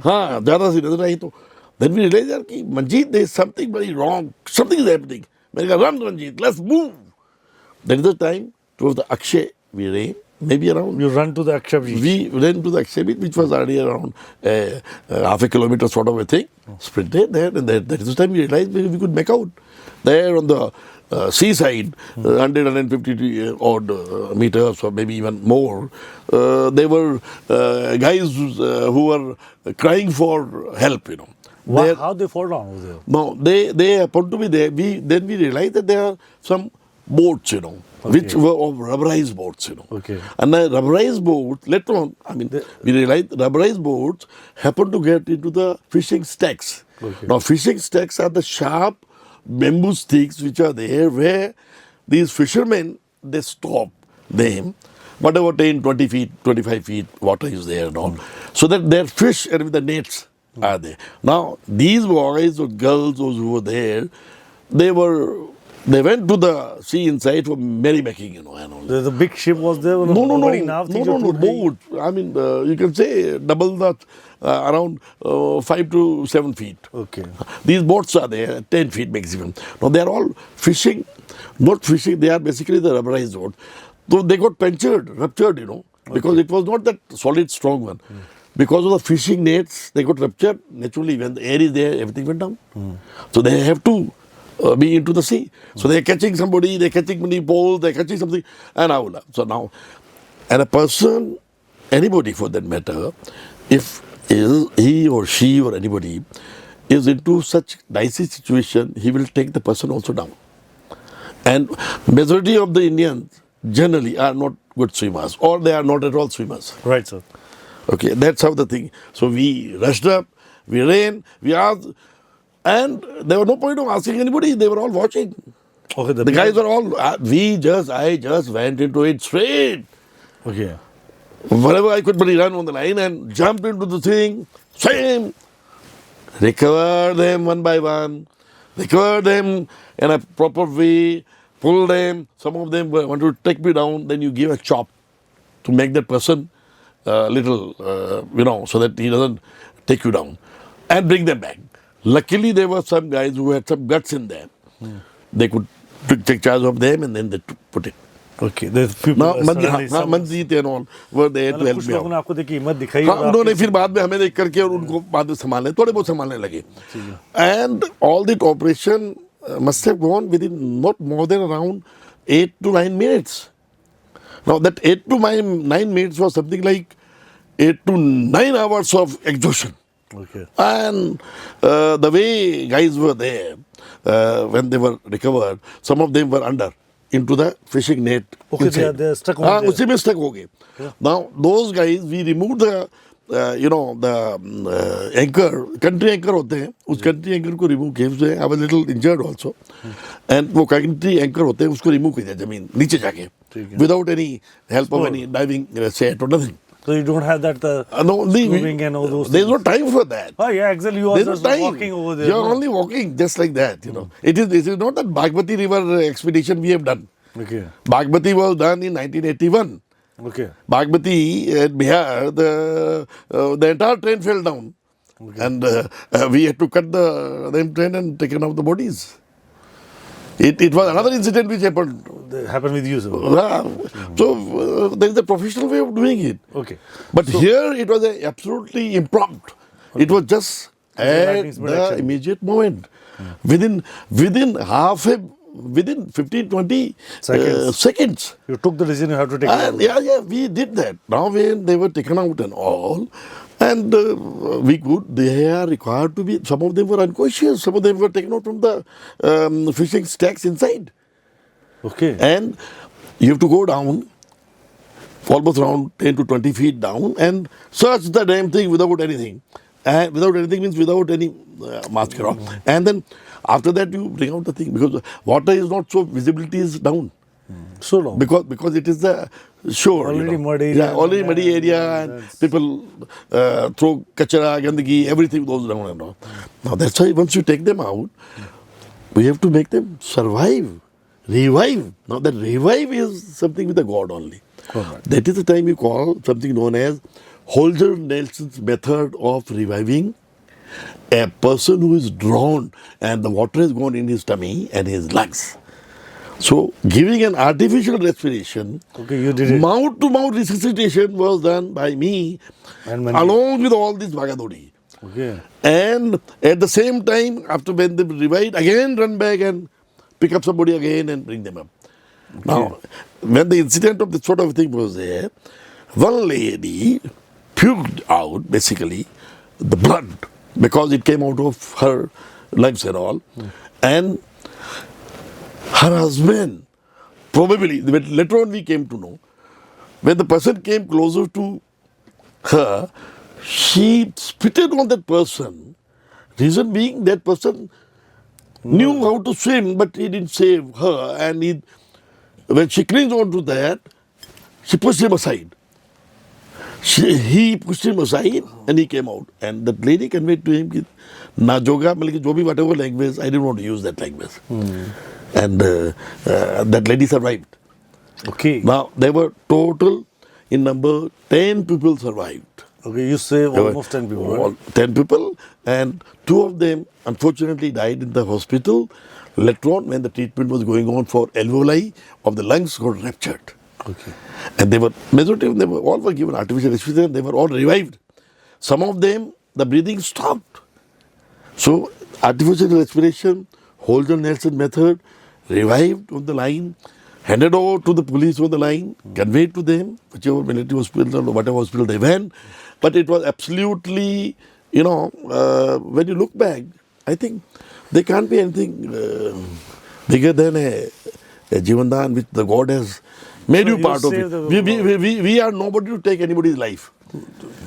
हाँ ज्यादा सी नजर आई. तो then we realized यार कि Manjeet, there is something very wrong, something is happening. मैंने कहा run Manjeet, let's move. That is the time towards the Akshay we ran, maybe around. You run to the Akshay beach. We ran to the Akshay beach, which was already around half a kilometer sort of a thing. Sprinted there, and that is the time we realized we could make out there on the seaside, 150 odd meters or maybe even more. There were guys who were crying for help, you know. How they fall down over there? No, they happened to be there. Then we realized that there are some boats, you know, which were of rubberized boats, you know. Okay. And the rubberized boats, later on, I mean, we realized rubberized boats happen to get into the fishing stacks. Okay. Now, fishing stacks are the sharp bamboo sticks which are there where these fishermen, they stop them. Whatever 10, 20 feet, 25 feet water is there and all. So that their fish and with the nets are there. Now, these boys or girls, those who were there, they went to the sea inside for merrymaking, you know. And all. The big ship was there? No, boat. I mean, you can say double that, around 5 to 7 feet. Okay. These boats are there, 10 feet maximum. Now, they are all fishing, not fishing, they are basically the rubberized boat. So they got ruptured, you know, because it was not that solid, strong one. because of the fishing nets, they got ruptured. Naturally, when the air is there, everything went down. So they have to be into the sea. So they're catching somebody, they're catching many poles, they're catching something, and now, so now, and a person, anybody for that matter, if he or she or anybody is into such dicey situation, he will take the person also down. And majority of the Indians generally are not good swimmers, or they are not at all swimmers. Right, sir. Okay, that's how the thing. So we rushed up, we ran, we asked, and there was no point of asking anybody. They were all watching. Okay, The guys were all. I just went into it straight. Okay. Wherever I could run on the line and jumped into the thing. Same. Recover them one by one. Recover them in a proper way. Pull them. Some of them want to take me down. Then you give a chop to make that person little, so that he doesn't take you down. And bring them back. Luckily, there were some guys who had some guts in them. They could take charge of them and then they put it. Okay. There's people. Now, Manjeet and all were there to help कुछ me लोगों ने out. आपको देखी हिम्मत दिखाई हाँ, और उन्होंने फिर बाद में हमें देख करके और उनको बाद में संभालने थोड़े बहुत संभालने लगे. And all that operation must have gone within not more than around 8 to 9 minutes. Now that 8 to 9 minutes was something like 8 to 9 hours of exhaustion. Okay. And the way guys were there, when they were recovered, some of them were under into the fishing net. Okay, inside. they are stuck over हाँ, there. उसी में stuck हो गए. Now those guys, we removed the anchor, country anchor होते हैं, उस country anchor को remove किए उससे. I was a little injured also, and वो country anchor होते हैं उसको remove किया जमीन नीचे जाके, without any help of any diving set or nothing. So you don't have that No, swimming and all those there's things. no time for that. Oh yeah, exactly. You are There's no just time. walking over there. You're no? only walking just like that, This is not that Bhagmati river expedition we have done. Okay. Bhagmati was done in 1981. Okay. Bhagmati at Bihar, the entire train fell down. And we had to cut the train and taken out the bodies. It was another incident which happened. That happened with you, sir. So there is a professional way of doing it. Okay. But here it was absolutely impromptu. It was just at lightning speed the action. immediate moment. Within 15-20 seconds. You took the decision you have to take. And yeah, we did that. Now when they were taken out and all, and they are required to be, some of them were unconscious, some of them were taken out from the fishing stacks inside. Okay. And you have to go down, almost around 10 to 20 feet down, and search the damn thing without anything. And without anything means without any mask around. And then after that you bring out the thing, because water is not so, visibility is down. So long. Because it is the shore. Already mud area. Yeah, already muddy area, and people throw kachara, gandagi, everything goes down and all. Now that's why once you take them out, we have to make them survive, revive. Now that revive is something with the God only. Correct. That is the time you call something known as Holger Nelson's method of reviving a person who is drowned and the water has gone in his tummy and his lungs. So, giving an artificial respiration, Okay, you did it. mouth-to-mouth resuscitation was done by me And Manjeet. along with all this Bhagadori. Okay. And at the same time, after when they revived, again run back and pick up somebody again and bring them up. Now, when the incident of this sort of thing was there, one lady puked out basically the blood because it came out of her lungs and all. And her husband, probably, later on we came to know, when the person came closer to her, she spitted on that person. Reason being, that person knew how to swim, but he didn't save her. And when she clinged on to that, she pushed him aside. He pushed him aside and he came out. And that lady conveyed to him, na joga, whatever language, I didn't want to use that language. And that lady survived. Okay. Now, there were total, in number, 10 people survived. Okay, you say almost 10 people, right? 10 people, and 2 of them unfortunately died in the hospital. Later on, when the treatment was going on for alveoli of the lungs got ruptured. Okay. And majority of them all were given artificial respiration, they were all revived. some of them the breathing stopped. So artificial respiration, Holden Nelson method, revived on the line, handed over to the police on the line, conveyed to them, whichever military hospital or whatever hospital they went. But it was absolutely, when you look back, I think there can't be anything bigger than a Jivandan which the God has made So you you part of saved it. We are nobody to take anybody's life.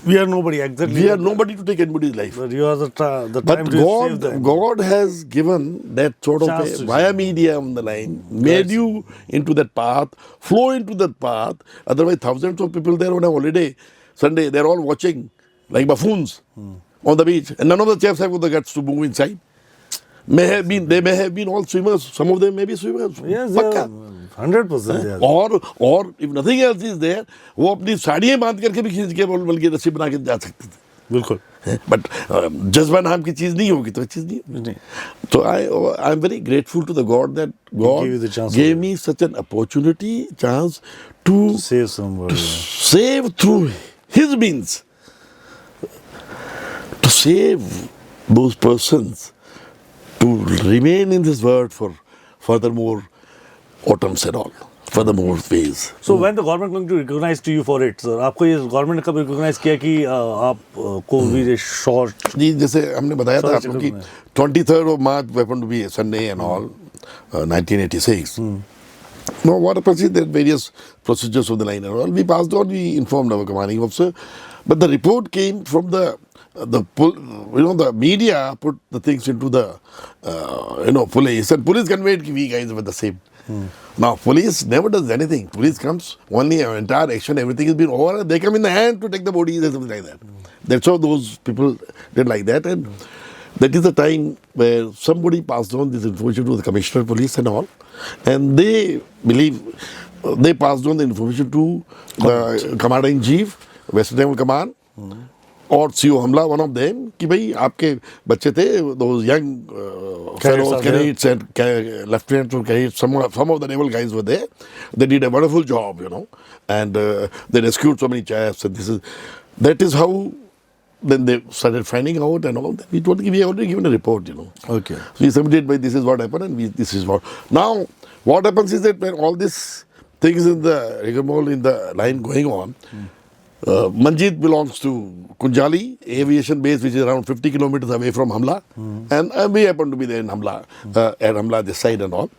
We are nobody, exactly. We are nobody to take anybody's life. But you are the But time to save them. God has given that sort of Chance to via media on the line, made you into that path, flow into that path. Otherwise, thousands of people there on a holiday, Sunday, they're all watching like buffoons on the beach. And none of the chaps have got the guts to move inside. They may have been all swimmers. Some of them may be swimmers. Yes, Pakka. 100% they are. और if nothing else is there, वो अपनी साड़ियाँ बांध करके भी खींच के बल्कि रस्सी बना के जा सकते थे. बिल्कुल. But जज्बा नाम की चीज नहीं होगी तो चीज नहीं. नहीं. So I'm very grateful to the God that God gave you the chance gave me such an opportunity, chance to Save somebody. save through His means, to save those persons, to remain in this world for furthermore autumns and all, furthermore ways. So when the government going to recognize to you for it, sir? आपको ये government ने कब recognize किया कि आप को भी short? जी जैसे हमने बताया था आपको कि 23rd of March happened to be a Sunday and all, 1986. No, what happens is there are various procedures of the line and all. We passed on, we informed our commanding officer, but the report came from the media put the things into the police, and police conveyed we guys were the same. Now police never does anything. Police comes only entire action, everything has been over. They come in the hand to take the bodies and something like that. That's how those people did like that, and that is the time where somebody passed on this information to the commissioner of police and all, and they believe they passed on the information to the commander in chief, Western Naval Command. और CO हमला one of them कि भाई आपके बच्चे थे those young fellows, cadets and lieutenants or cadets, some of the naval guys were there. They did a wonderful job, and they rescued so many chaps, and that is how then they started finding out and all. We already given a report, Okay. So we submitted by this is what happened and this is what. Now, what happens is that when all these things in the rigmarole in the line going on, Manjit belongs to Kunjali aviation base, which is around 50 kilometers away from Hamla, and we happen to be there in Hamla, at Hamla this side and all.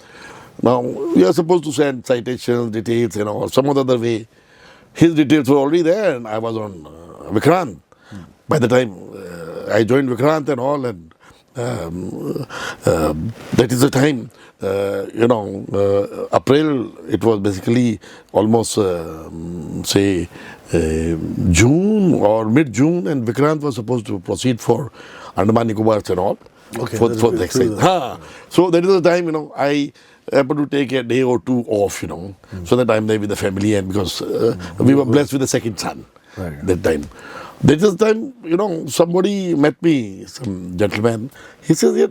Now we are supposed to send citations, details, some other way. His details were already there, and I was on Vikrant. By the time I joined Vikrant and all, and that is the time, April, it was basically almost, say, June or mid-June, and Vikrant was supposed to proceed for Andaman Nicobars and all, for the exercise. So that is the time, I happened to take a day or two off, so that I'm there with the family, and because we were blessed with a second son that time. That is the time, somebody met me, some gentleman. He says, "Yeah,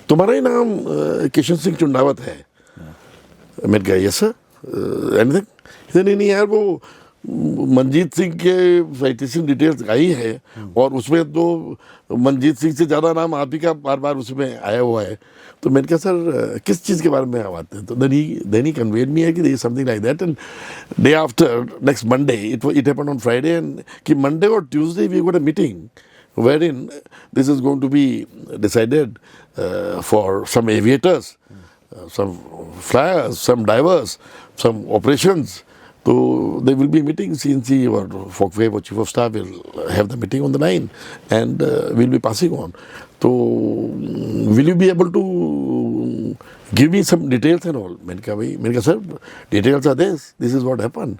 तुम्हारा ही नाम किशन सिंह चुंडावत है." मैंने कहा, "Yes sir, anything?" He said, नहीं यार वो मंजीत सिंह के citation details आई है और उसमें तो मंजीत सिंह से ज़्यादा नाम आप ही का बार बार उसमें आया हुआ है. तो मैंने कहा सर किस चीज़ के बारे में आप आते हैं. तो then he conveyed me कि there is something like that, and day after next Monday it happened on Friday, and कि Monday or Tuesday we got a meeting wherein this is going to be decided for some aviators, some flyers, some divers, some operations. So there will be meetings, CNC or FOCWAVE or Chief of Staff will have the meeting on the 9, and we'll be passing on. So will you be able to give me some details and all? मैंने कहा sir, details are this is what happened.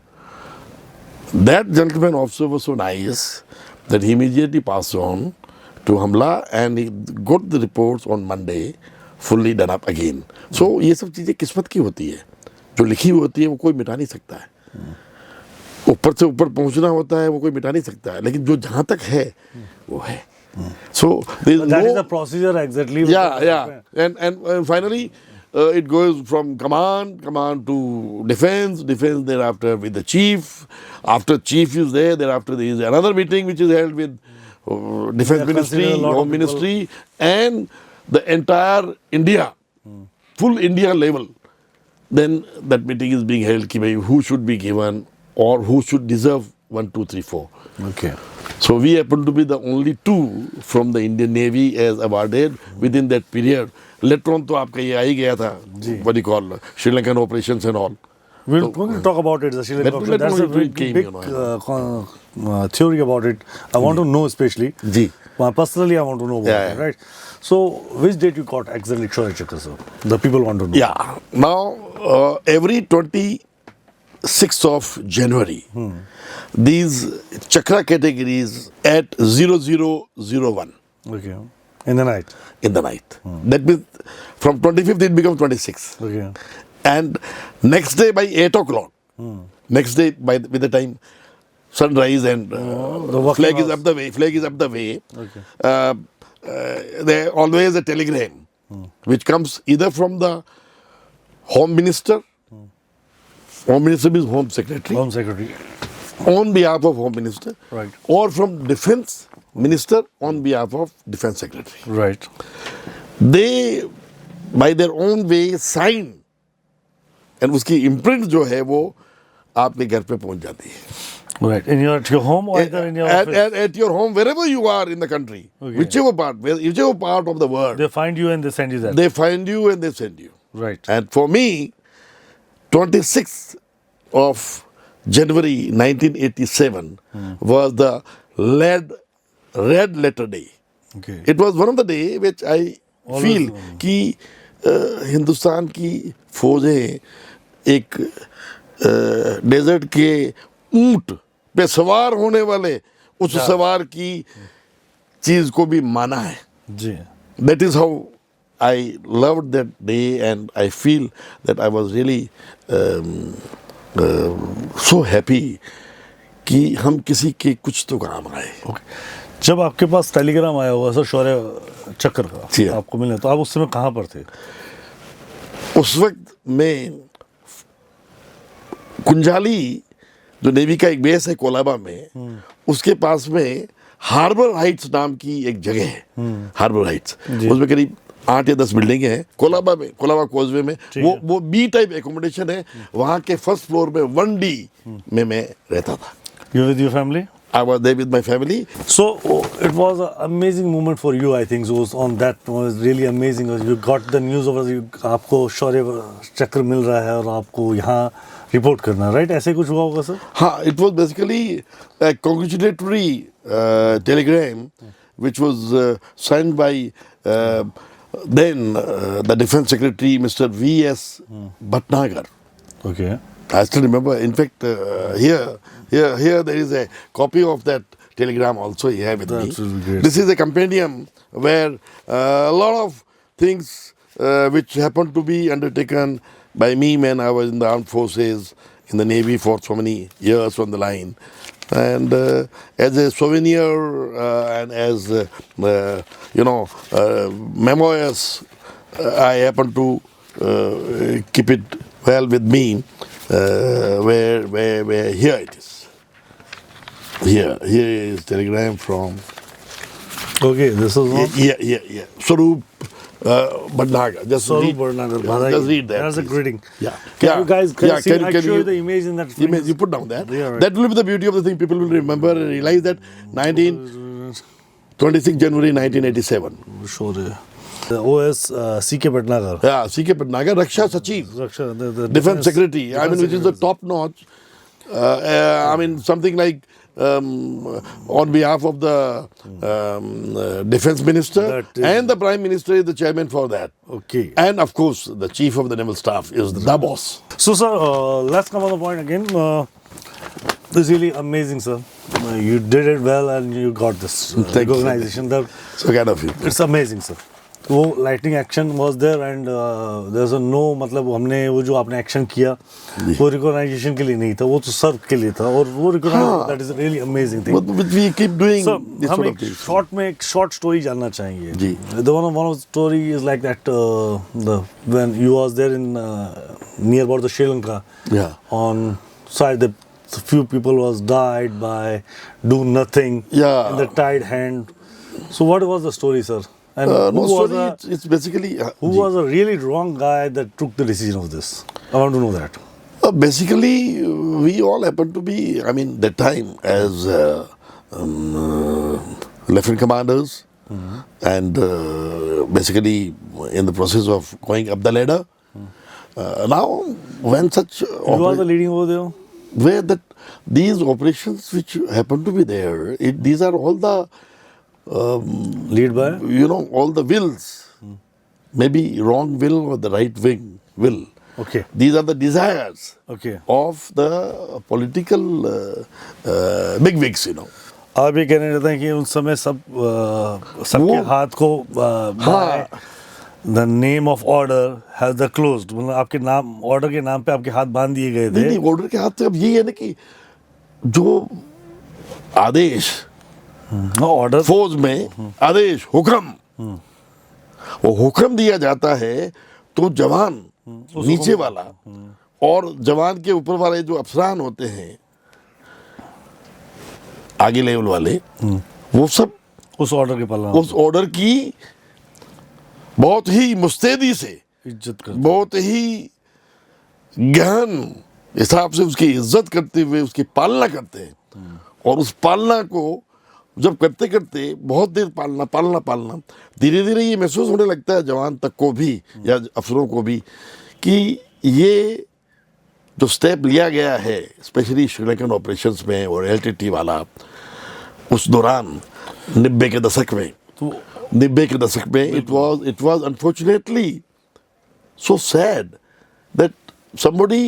That gentleman officer was so nice that he immediately passed on to Hamla, and he got the reports on Monday fully done up again. So ये सब चीज़ें किस्मत की होती है, जो लिखी हुई होती है वो कोई मिटा नहीं सकता है. ऊपर से ऊपर पहुंचना होता है वो कोई मिटा नहीं सकता है, लेकिन जो जहां तक है वो है. So there is that is the procedure exactly. Yeah, and finally it goes from command to defense, thereafter with the chief. After chief is there, thereafter there is another meeting which is held with defense ministry, consider a lot of home people. ministry, and the entire India, full India level. Then that meeting is being held, ki bhai, who should be given or who should deserve 1, 2, 3, 4. Okay. So we happen to be the only 2 from the Indian Navy as awarded within that period. Later on तो आपका ये आ ही गया था, what do you call, Sri Lankan operations and all. We'll talk about it. The Sri Lanka option. That's a very big theory about it. I want to know especially. Ji. Personally, I want to know about it, right? So, which date you got exactly Shaurya Chakra, sir? The people want to know. Yeah. Now, every 26th of January, these chakra categories at 0001 Okay. In the night. in the night. That means from 25th it becomes 26th. Okay. And next day by 8 o'clock, next day with the time sunrise and the working flag is hours. up the way, Okay. there always a telegram which comes either from the home minister, home minister means home secretary, Home Secretary. on behalf of home minister, Right. or from defense minister on behalf of defense secretary. Right. They by their own way sign and उसकी imprint जो है वो आपके घर पे पहुंच जाती है. Right. At your home or either in your office? At your home, wherever you are in the country, Okay. whichever part of the world, They find you and they send you that. they find you and they send you. Right. And for me, 26th of January 1987 was the red letter day. Okay. It was one of the day which I feel कि हिंदुस्तान की फौजें एक desert के ऊंट पे सवार होने वाले उस सवार की चीज को भी माना है. जी. That is how I loved that day, and I feel that I was really so happy कि हम किसी के कुछ तो काम आए. Okay. जब आपके पास टेलीग्राम आया हुआ सर शौर्य चक्र का जी हाँ. आपको मिला तो आप उस समय कहाँ पर थे? उस वक्त में कुंजाली जो नेवी का एक बेस है कोलाबा में, उसके पास में हार्बर हाइट्स नाम की एक जगह है. हार्बर हाइट्स, उसमें करीब 8 या 10 बिल्डिंग हैं कोलाबा में, कोलाबा कोजवे में. वो बी टाइप एकोमोडेशन है. वहाँ के फर्स्ट फ्लोर में 1D में मैं रहता था. You with your family? I was there with my family. So it was an amazing moment for you, I think. So on that was really amazing. You got the news of आपको शौर्य चक्र मिल रहा है और आपको यहाँ report करना है, right? ऐसे कुछ हुआ होगा सर? हाँ, it was basically a congratulatory telegram which was signed by then the Defense Secretary Mr. V.S. Bhatnagar. Okay. I still remember. In fact, here there is a copy of that telegram also here with That me. will be great. This is a compendium where a lot of things which happened to be undertaken by me when I was in the armed forces, in the Navy for so many years on the line. And as a souvenir and as, memoirs, I happen to keep it well with me. Where here it is. Here is telegram from. Okay, this is one. Yeah. Swaroop Bhatnagar. Just Swaroop Bhatnagar. just read that. That's a please. greeting. Yeah. Can you guys see? Can I show you the image in that. image? You put down that. Yeah, right. That will be the beauty of the thing. People will remember and realize that 26 January 1987. Shorya. The OS C.K. Bhatnagar. Yeah, C.K. Bhatnagar, Raksha Sachiv. Raksha, the Defense Secretary. Defense which is the top notch. Something like on behalf of the Defense Minister That is- and the Prime Minister is the chairman for that. Okay. And of course, the Chief of the Naval Staff is the boss. So, sir, let's come on the point again. This is really amazing, sir. You did it well and you got this Thank you. recognition. So kind of you. It's amazing, sir. वो lightning action was there and there is no, मतलब हमने वो जो आपने action किया वो recognition के लिए नहीं था, वो तो सर्व के लिए था, और वो recognise, that is really amazing thing. But we keep doing So, this हम sort of एक things. शॉर्ट में एक शॉर्ट स्टोरी जानना चाहेंगे जी। The one of story is like that, when you was there in near about the Sri Lanka, Yeah. on side the few people was died by do nothing Yeah. in the tide hand. So what was the story, sir? And No, who was sorry, a, it's basically who was a really wrong guy that took the decision of this? I want to know that. basically we all happen to be, I mean, that time as lieutenant commanders, and basically in the process of going up the ladder. Now, when such You was the leading over there. where that these operations which happen to be there, these are all the Lead by? all the wills, maybe wrong will or the right wing will. Okay. These are the desires Okay. of the political bigwigs, आप ये कहने रहते हैं कि उन समय सबके वो- हाथ को the name of order has the closed, मतलब आपके नाम, ऑर्डर के नाम पे आपके हाथ बांध दिए गए नहीं थे। नहीं, ऑर्डर के हाथ से अब यही है ना कि जो आदेश ऑर्डर फौज में आदेश हुक्म, वो हुक्म दिया जाता है तो जवान नीचे वाला और जवान के ऊपर वाले जो अफसरान होते हैं आगे लेवल वाले, वो सब उस ऑर्डर के पालन, उस ऑर्डर की बहुत ही मुस्तैदी से, इज्जत कर, बहुत ही गहन हिसाब से उसकी इज्जत करते हुए उसकी पालना करते हैं। और उस पालना को जब करते करते बहुत देर पालना धीरे धीरे ये महसूस होने लगता है जवान तक को भी या अफसरों को भी कि ये जो स्टेप लिया गया है स्पेशली श्रीलंकन ऑपरेशंस में और LTT वाला, उस दौरान 90 के दशक में, तो 90 के दशक में it was unfortunately so sad that somebody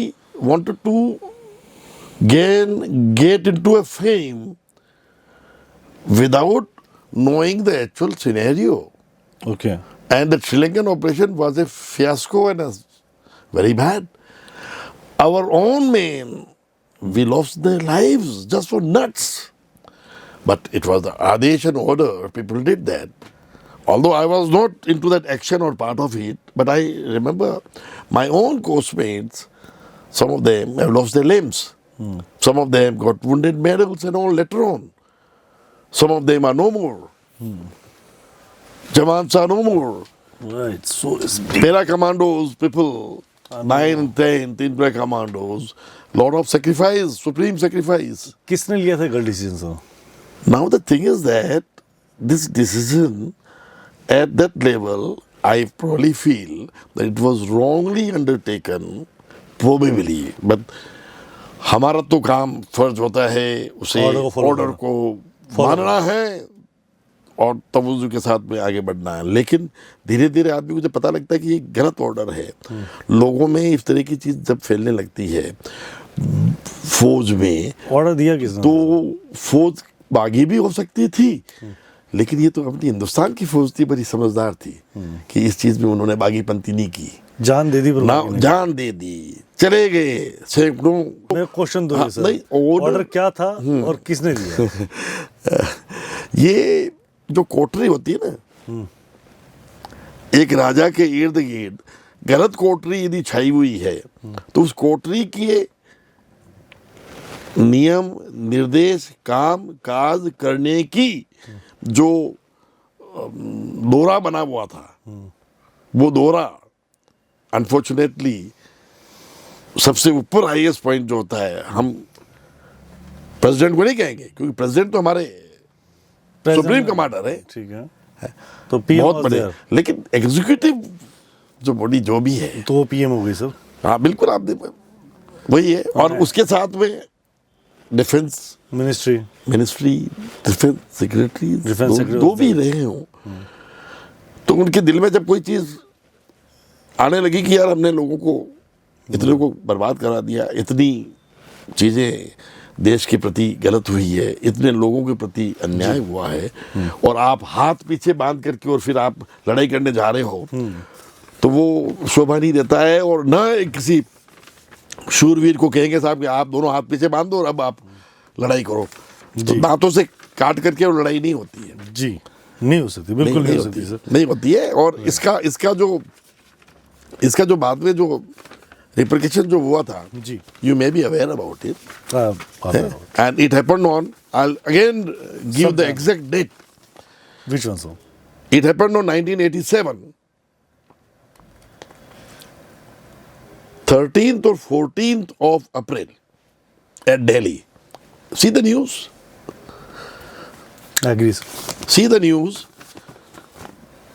wanted to get into a fame without knowing the actual scenario. Okay, And the Sri Lankan operation was a fiasco and a very bad. Our own men, we lost their lives just for nuts. But it was the Adesh and order, people did that. Although I was not into that action or part of it, but I remember my own course-mates, some of them have lost their limbs. Some of them got wounded medals and all later on. Some of them are no more. Jawans are no more. Right, so Para commandos, people, 9 and 10, para commandos, lot of sacrifice, supreme sacrifice. किसने लिया था गलत decision sir? Now the thing is that this decision at that level, I probably feel that it was wrongly undertaken, probably. But हमारा तो काम फर्ज होता है उसे Order को follow ऑर्डर करना। को मानना है और तवज्जो के साथ में आगे बढ़ना है। लेकिन धीरे धीरे आदमी को जब पता लगता है कि ये गलत ऑर्डर है, लोगों में इस तरह की चीज जब फैलने लगती है फौज में, ऑर्डर दिया किसने? तो फौज बागी भी हो सकती थी, लेकिन ये तो अपनी हिंदुस्तान की फौज थी, बड़ी समझदार थी कि इस चीज में उन्होंने बागीपंती नहीं की, जान दे दी, ना जान दे दी, चले गए सैकड़ों। मैं क्वेश्चन दूंगी हाँ, सर, नहीं, ऑर्डर क्या था और किसने दिया? ये जो कोठरी होती है ना, एक राजा के इर्द गिर्द गलत कोठरी यदि छाई हुई है तो उस कोठरी के नियम निर्देश काम काज करने की जो दौरा बना हुआ था, वो दौरा अनफॉर्चुनेटली सबसे ऊपर हाईएस्ट पॉइंट जो होता है, हम प्रेसिडेंट को नहीं कहेंगे क्योंकि प्रेसिडेंट तो हमारे सुप्रीम कमांडर है, ठीक है, तो पीएम बहुत बड़े, लेकिन एग्जीक्यूटिव जो बॉडी जो भी है, तो वो पीएम हो गई सर। हाँ बिल्कुल, आप वही है। और उसके साथ में डिफेंस मिनिस्ट्री, डिफेंस सेक्रेटरी, दो भी रहे हों, तो उनके दिल में जब कोई चीज आने लगी कि यार हमने लोगों को इतने को बर्बाद करा दिया, इतनी चीजें देश के प्रति गलत हुई है, इतने लोगों के प्रति अन्याय हुआ है, और आप हाथ पीछे बांध करके और फिर आप लड़ाई करने जा रहे हो, तो वो शोभा नहीं देता है। और न किसी शूरवीर को कहेंगे साहब कि आप दोनों हाथ पीछे बांध दो और अब आप लड़ाई करो। तो दांतों से काट करके और लड़ाई नहीं होती है जी, नहीं हो सकती, बिल्कुल नहीं हो सकती सर, नहीं होती है। और इसका जो बाद में जो रिप्रिकेशन जो हुआ था, जी, you may be aware about it, आप and it happened on, I'll again give the exact date. which one sir? It happened on 1987, 13th or 14th of April at Delhi. See the news. Agree sir. See the news.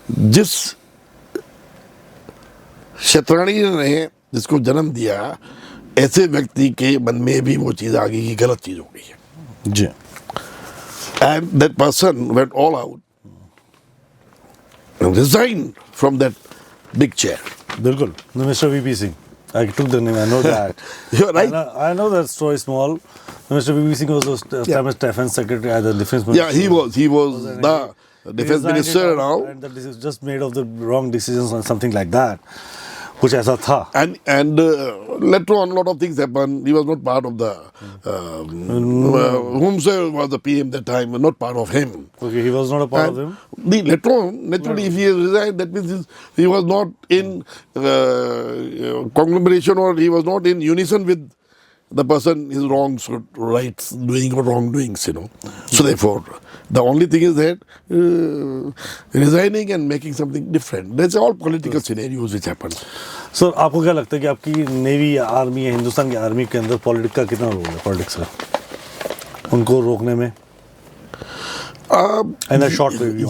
जिस शतरानी ने जिसको जन्म दिया, ऐसे व्यक्ति के मन में भी वो चीज आ गई कि गलत चीज हो गई है, जी, and that person went all out and resigned from that big chair. बिल्कुल। Mr. VP Singh, I took the name, I know that. You're right. I know that story small. Mr. VP Singh was the famous defense secretary at the defense ministry. Yeah, he was the defense minister now, and that this is just made of the wrong decisions or something like that. कुछ ऐसा था। and later on a lot of things happened. He was not part of the whomsoever was the PM that time, not part of him. Okay, he was not a part of him. Later on, naturally, if he has resigned, that means he was not in conglomeration, or he was not in unison with the person, his wrongs or rights doing or wrongdoings, So therefore, the only thing is that resigning and making something different. That's all political scenarios which happen. Sir, आपको क्या लगता है कि आपकी navy या army या हिंदुस्तान की army के अंदर पॉलिटिक्स का कितना रोल है, पॉलिटिक्स का, उनको रोकने में? इन अ शॉर्ट वे,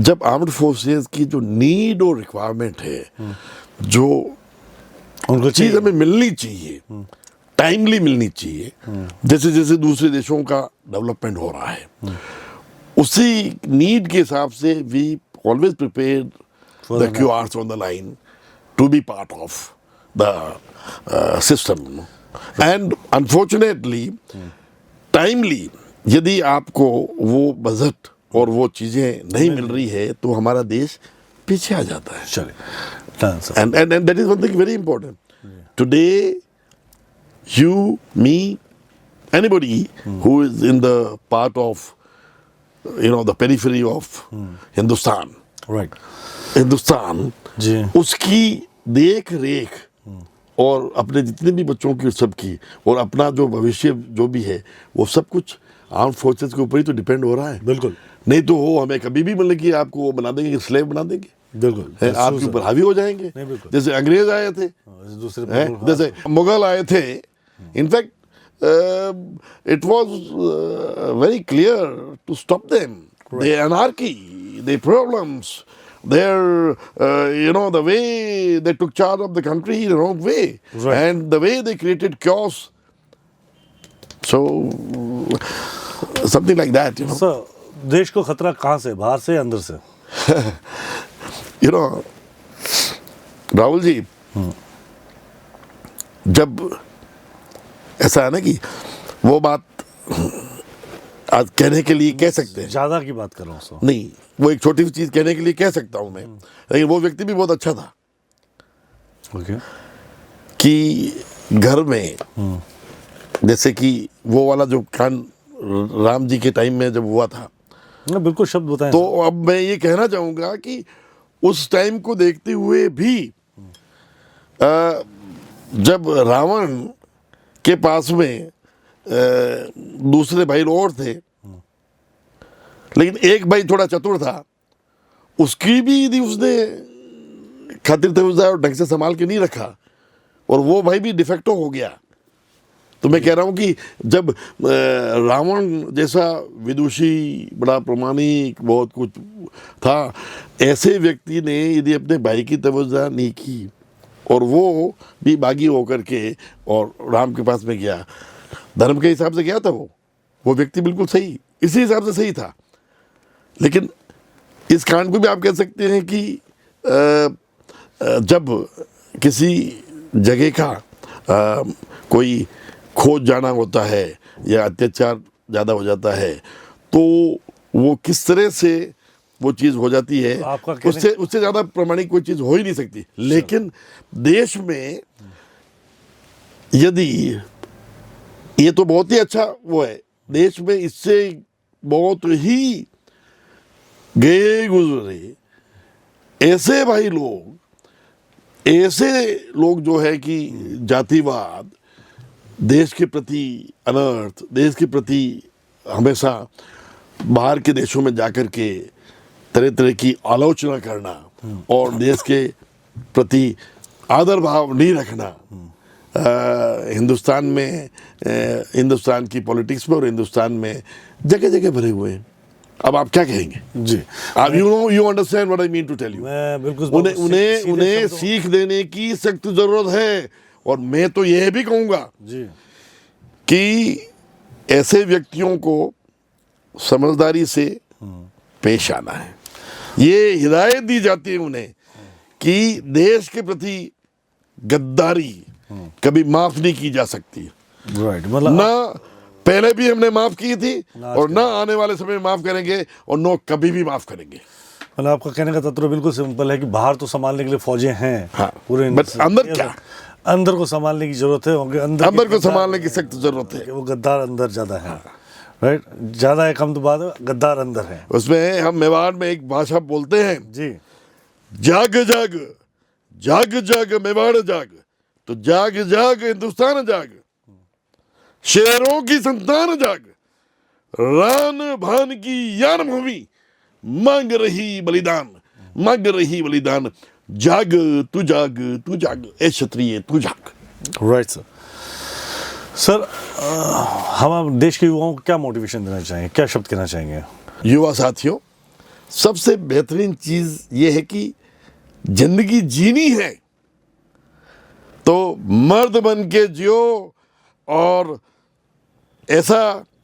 जब आर्म्ड फोर्सेस की जो नीड और रिक्वायरमेंट है, जो उनको चीज हमें मिलनी चाहिए, टाइमली मिलनी चाहिए, जैसे जैसे दूसरे देशों का डेवलपमेंट हो रहा है, उसी नीड के हिसाब से we always prepared the QRs on the line to be part of the system. And unfortunately timely यदि आपको वो बजट और वो चीजें नहीं मिल रही है, तो हमारा देश पीछे आ जाता है। चलिए, and that is one thing very important. Today, you, me, anybody who is in the part of, the periphery of Hindustan, right, Hindustan, जी, उसकी देख रेख और अपने जितने भी बच्चों की सबकी और अपना जो भविष्य जो भी है, वो सब कुछ आर्म फोर्सेस के ऊपर ही तो डिपेंड हो रहा है। बिल्कुल, नहीं तो वो हमें कभी भी मतलब कि आपको वो बना देंगे, स्लेव बना देंगे, बिल्कुल, आपके ऊपर हावी हो जाएंगे। जैसे अंग्रेज आए थे, दूसरे जैसे मुगल आए थे। In fact it was very clear to stop them. Their anarchy, their problems, their the way they took charge of the country the wrong way, and the way they created chaos. So something like that, sir, देश को खतरा कहाँ से, बाहर से, अंदर से? राहुल जी, जब ऐसा है ना कि वो बात आज कहने के लिए कह सकते हैं, ज्यादा की बात कर रहा हूँ सर, नहीं, वो एक छोटी सी चीज कहने के लिए कह सकता हूं मैं, लेकिन वो व्यक्ति भी बहुत अच्छा था। ओके, कि घर में जैसे कि वो वाला जो कांड राम जी के टाइम में जब हुआ था, बिल्कुल शब्द बताएं। तो अब मैं ये कहना चाहूंगा कि उस टाइम को देखते हुए भी जब रावण के पास में दूसरे भाई और थे, लेकिन एक भाई थोड़ा चतुर था, उसकी भी यदि उसने खातिर तवज्जो और ढंग से संभाल के नहीं रखा, और वो भाई भी डिफेक्टो हो गया, तो मैं कह रहा हूं कि जब रावण जैसा विदुषी, बड़ा प्रामाणिक, बहुत कुछ था, ऐसे व्यक्ति ने यदि अपने भाई की तवज्जो नहीं की और वो भी बागी होकर के और राम के पास में गया, धर्म के हिसाब से गया था, वो व्यक्ति बिल्कुल सही, इसी हिसाब से सही था। लेकिन इस कांड को भी आप कह सकते हैं कि जब किसी जगह का खो जाना होता है या अत्याचार ज़्यादा हो जाता है, तो वो किस तरह से वो चीज़ हो जाती है, आपका कहने- उससे उससे ज़्यादा प्रमाणिक कोई चीज़ हो ही नहीं सकती। लेकिन देश में यदि ये तो बहुत ही अच्छा वो है, देश में इससे बहुत ही गए गुजरे ऐसे भाई लोग, ऐसे लोग जो है कि जातिवाद, देश के प्रति अनर्थ, देश के प्रति हमेशा बाहर के देशों में जाकर के तरह तरह की आलोचना करना और देश के प्रति आदर भाव नहीं रखना, हिंदुस्तान में, हिंदुस्तान की पॉलिटिक्स में और हिंदुस्तान में जगह जगह भरे हुए हैं। अब आप क्या कहेंगे जी? अब you understand what I mean to tell you. मैं बिल्कुल उन्हें उन्हें सीधे उन्हें शब्दों- सीख देने की सख्त जरूरत है। और मैं तो यह भी कहूंगा जी कि ऐसे व्यक्तियों को समझदारी से पेश आना है। ये हिदायत दी जाती है उन्हें कि देश के प्रति गद्दारी कभी माफ नहीं की जा सकती, राइट, मतलब ना पहले भी हमने माफ की थी ना और ना आने वाले समय में माफ करेंगे और नो कभी भी माफ करेंगे। मतलब आपका कहने का तत्व बिल्कुल सिंपल है कि बाहर तो संभालने के लिए फौजें हैं, हाँ, पूरे बट अंदर क्या? अंदर को संभालने की जरूरत है, क्योंकि अंदर को संभालने की सख्त जरूरत है। वो गद्दार अंदर ज्यादा है, राइट, ज्यादा है कम तो बात है, गद्दार अंदर है। उसमें हम मेवाड़ में एक भाषा बोलते हैं, जी जाग जाग जाग जाग मेवाड़ जाग, तो जाग जाग हिंदुस्तान जाग, शेरों की संतान जाग, रान भान की यार भूमि मांग रही बलिदान, मांग रही बलिदान, जाग तू जाग तू जाग, ए क्षत्रिय तू जाग। Right sir. सर हम देश के युवाओं को क्या मोटिवेशन देना चाहेंगे, क्या शब्द कहना चाहेंगे? युवा साथियों, सबसे बेहतरीन चीज ये है कि जिंदगी जीनी है तो मर्द बन के जियो और ऐसा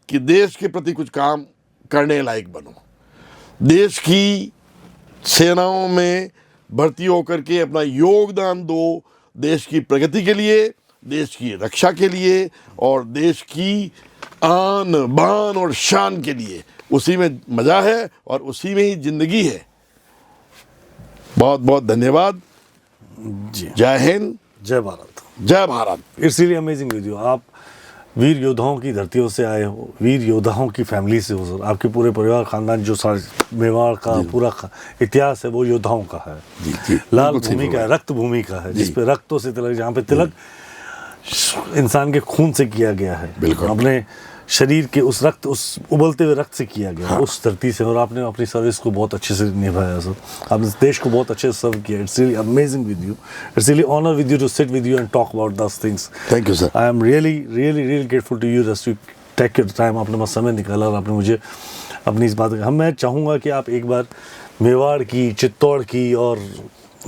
कि देश के प्रति कुछ काम करने लायक बनो। देश की सेनाओं में भर्ती होकर के अपना योगदान दो, देश की प्रगति के लिए, देश की रक्षा के लिए और देश की आन बान और शान के लिए। उसी में मजा है और उसी में ही जिंदगी है। बहुत बहुत धन्यवाद। जी, जय हिंद, जय भारत। जय Bharat. It's really amazing video. आप वीर योद्धाओं की धरतियों से आए हो, वीर योद्धाओं की फैमिली से हो सर। आपके पूरे परिवार खानदान जो सारे मेवाड़ का पूरा इतिहास है वो योद्धाओं का है। जी, लाल बिल्कुल सही भूमि का है, बोला। रक्त भूमि का है, जिसपे रक्तों से तिलक, जहाँ पे तिलक इंसान के खून से किया गया है, बिल्कुल। अपने शरीर के उस रक्त, उस उबलते हुए रक्त से किया गया, हाँ। उस धरती से। और आपने अपनी सर्विस को बहुत अच्छे से निभाया सर, आपने देश को बहुत अच्छे से सर्व किया। It's really amazing with you, it's really honour with you to sit with you and talk about these things. Thank you sir. I am really really really grateful to you just to take your time. आपने बस समय निकाला और आपने मुझे अपनी इस बात का, मैं चाहूँगा कि आप एक बार मेवाड़ की, चित्तौड़ की और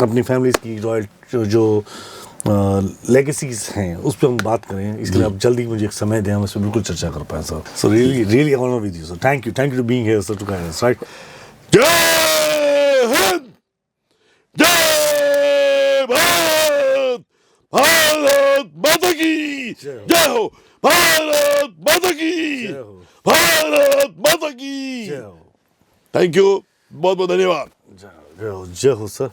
अपनी फैमिलीज की रॉयल जो लेगेसीज हैं उस पर हम बात करें। इसके लिए आप जल्दी मुझे एक समय दें, हम इस पर बिल्कुल चर्चा कर पाएँ sir. So really really honour with you sir. Thank you to being here sir, to guide us, right. जय हिंद, जय भारत, भारत माता की जय हो, भारत माता की, जय हो। भारत माता की। जय हो, थैंक यू, बहुत बहुत धन्यवाद। जय हो सर।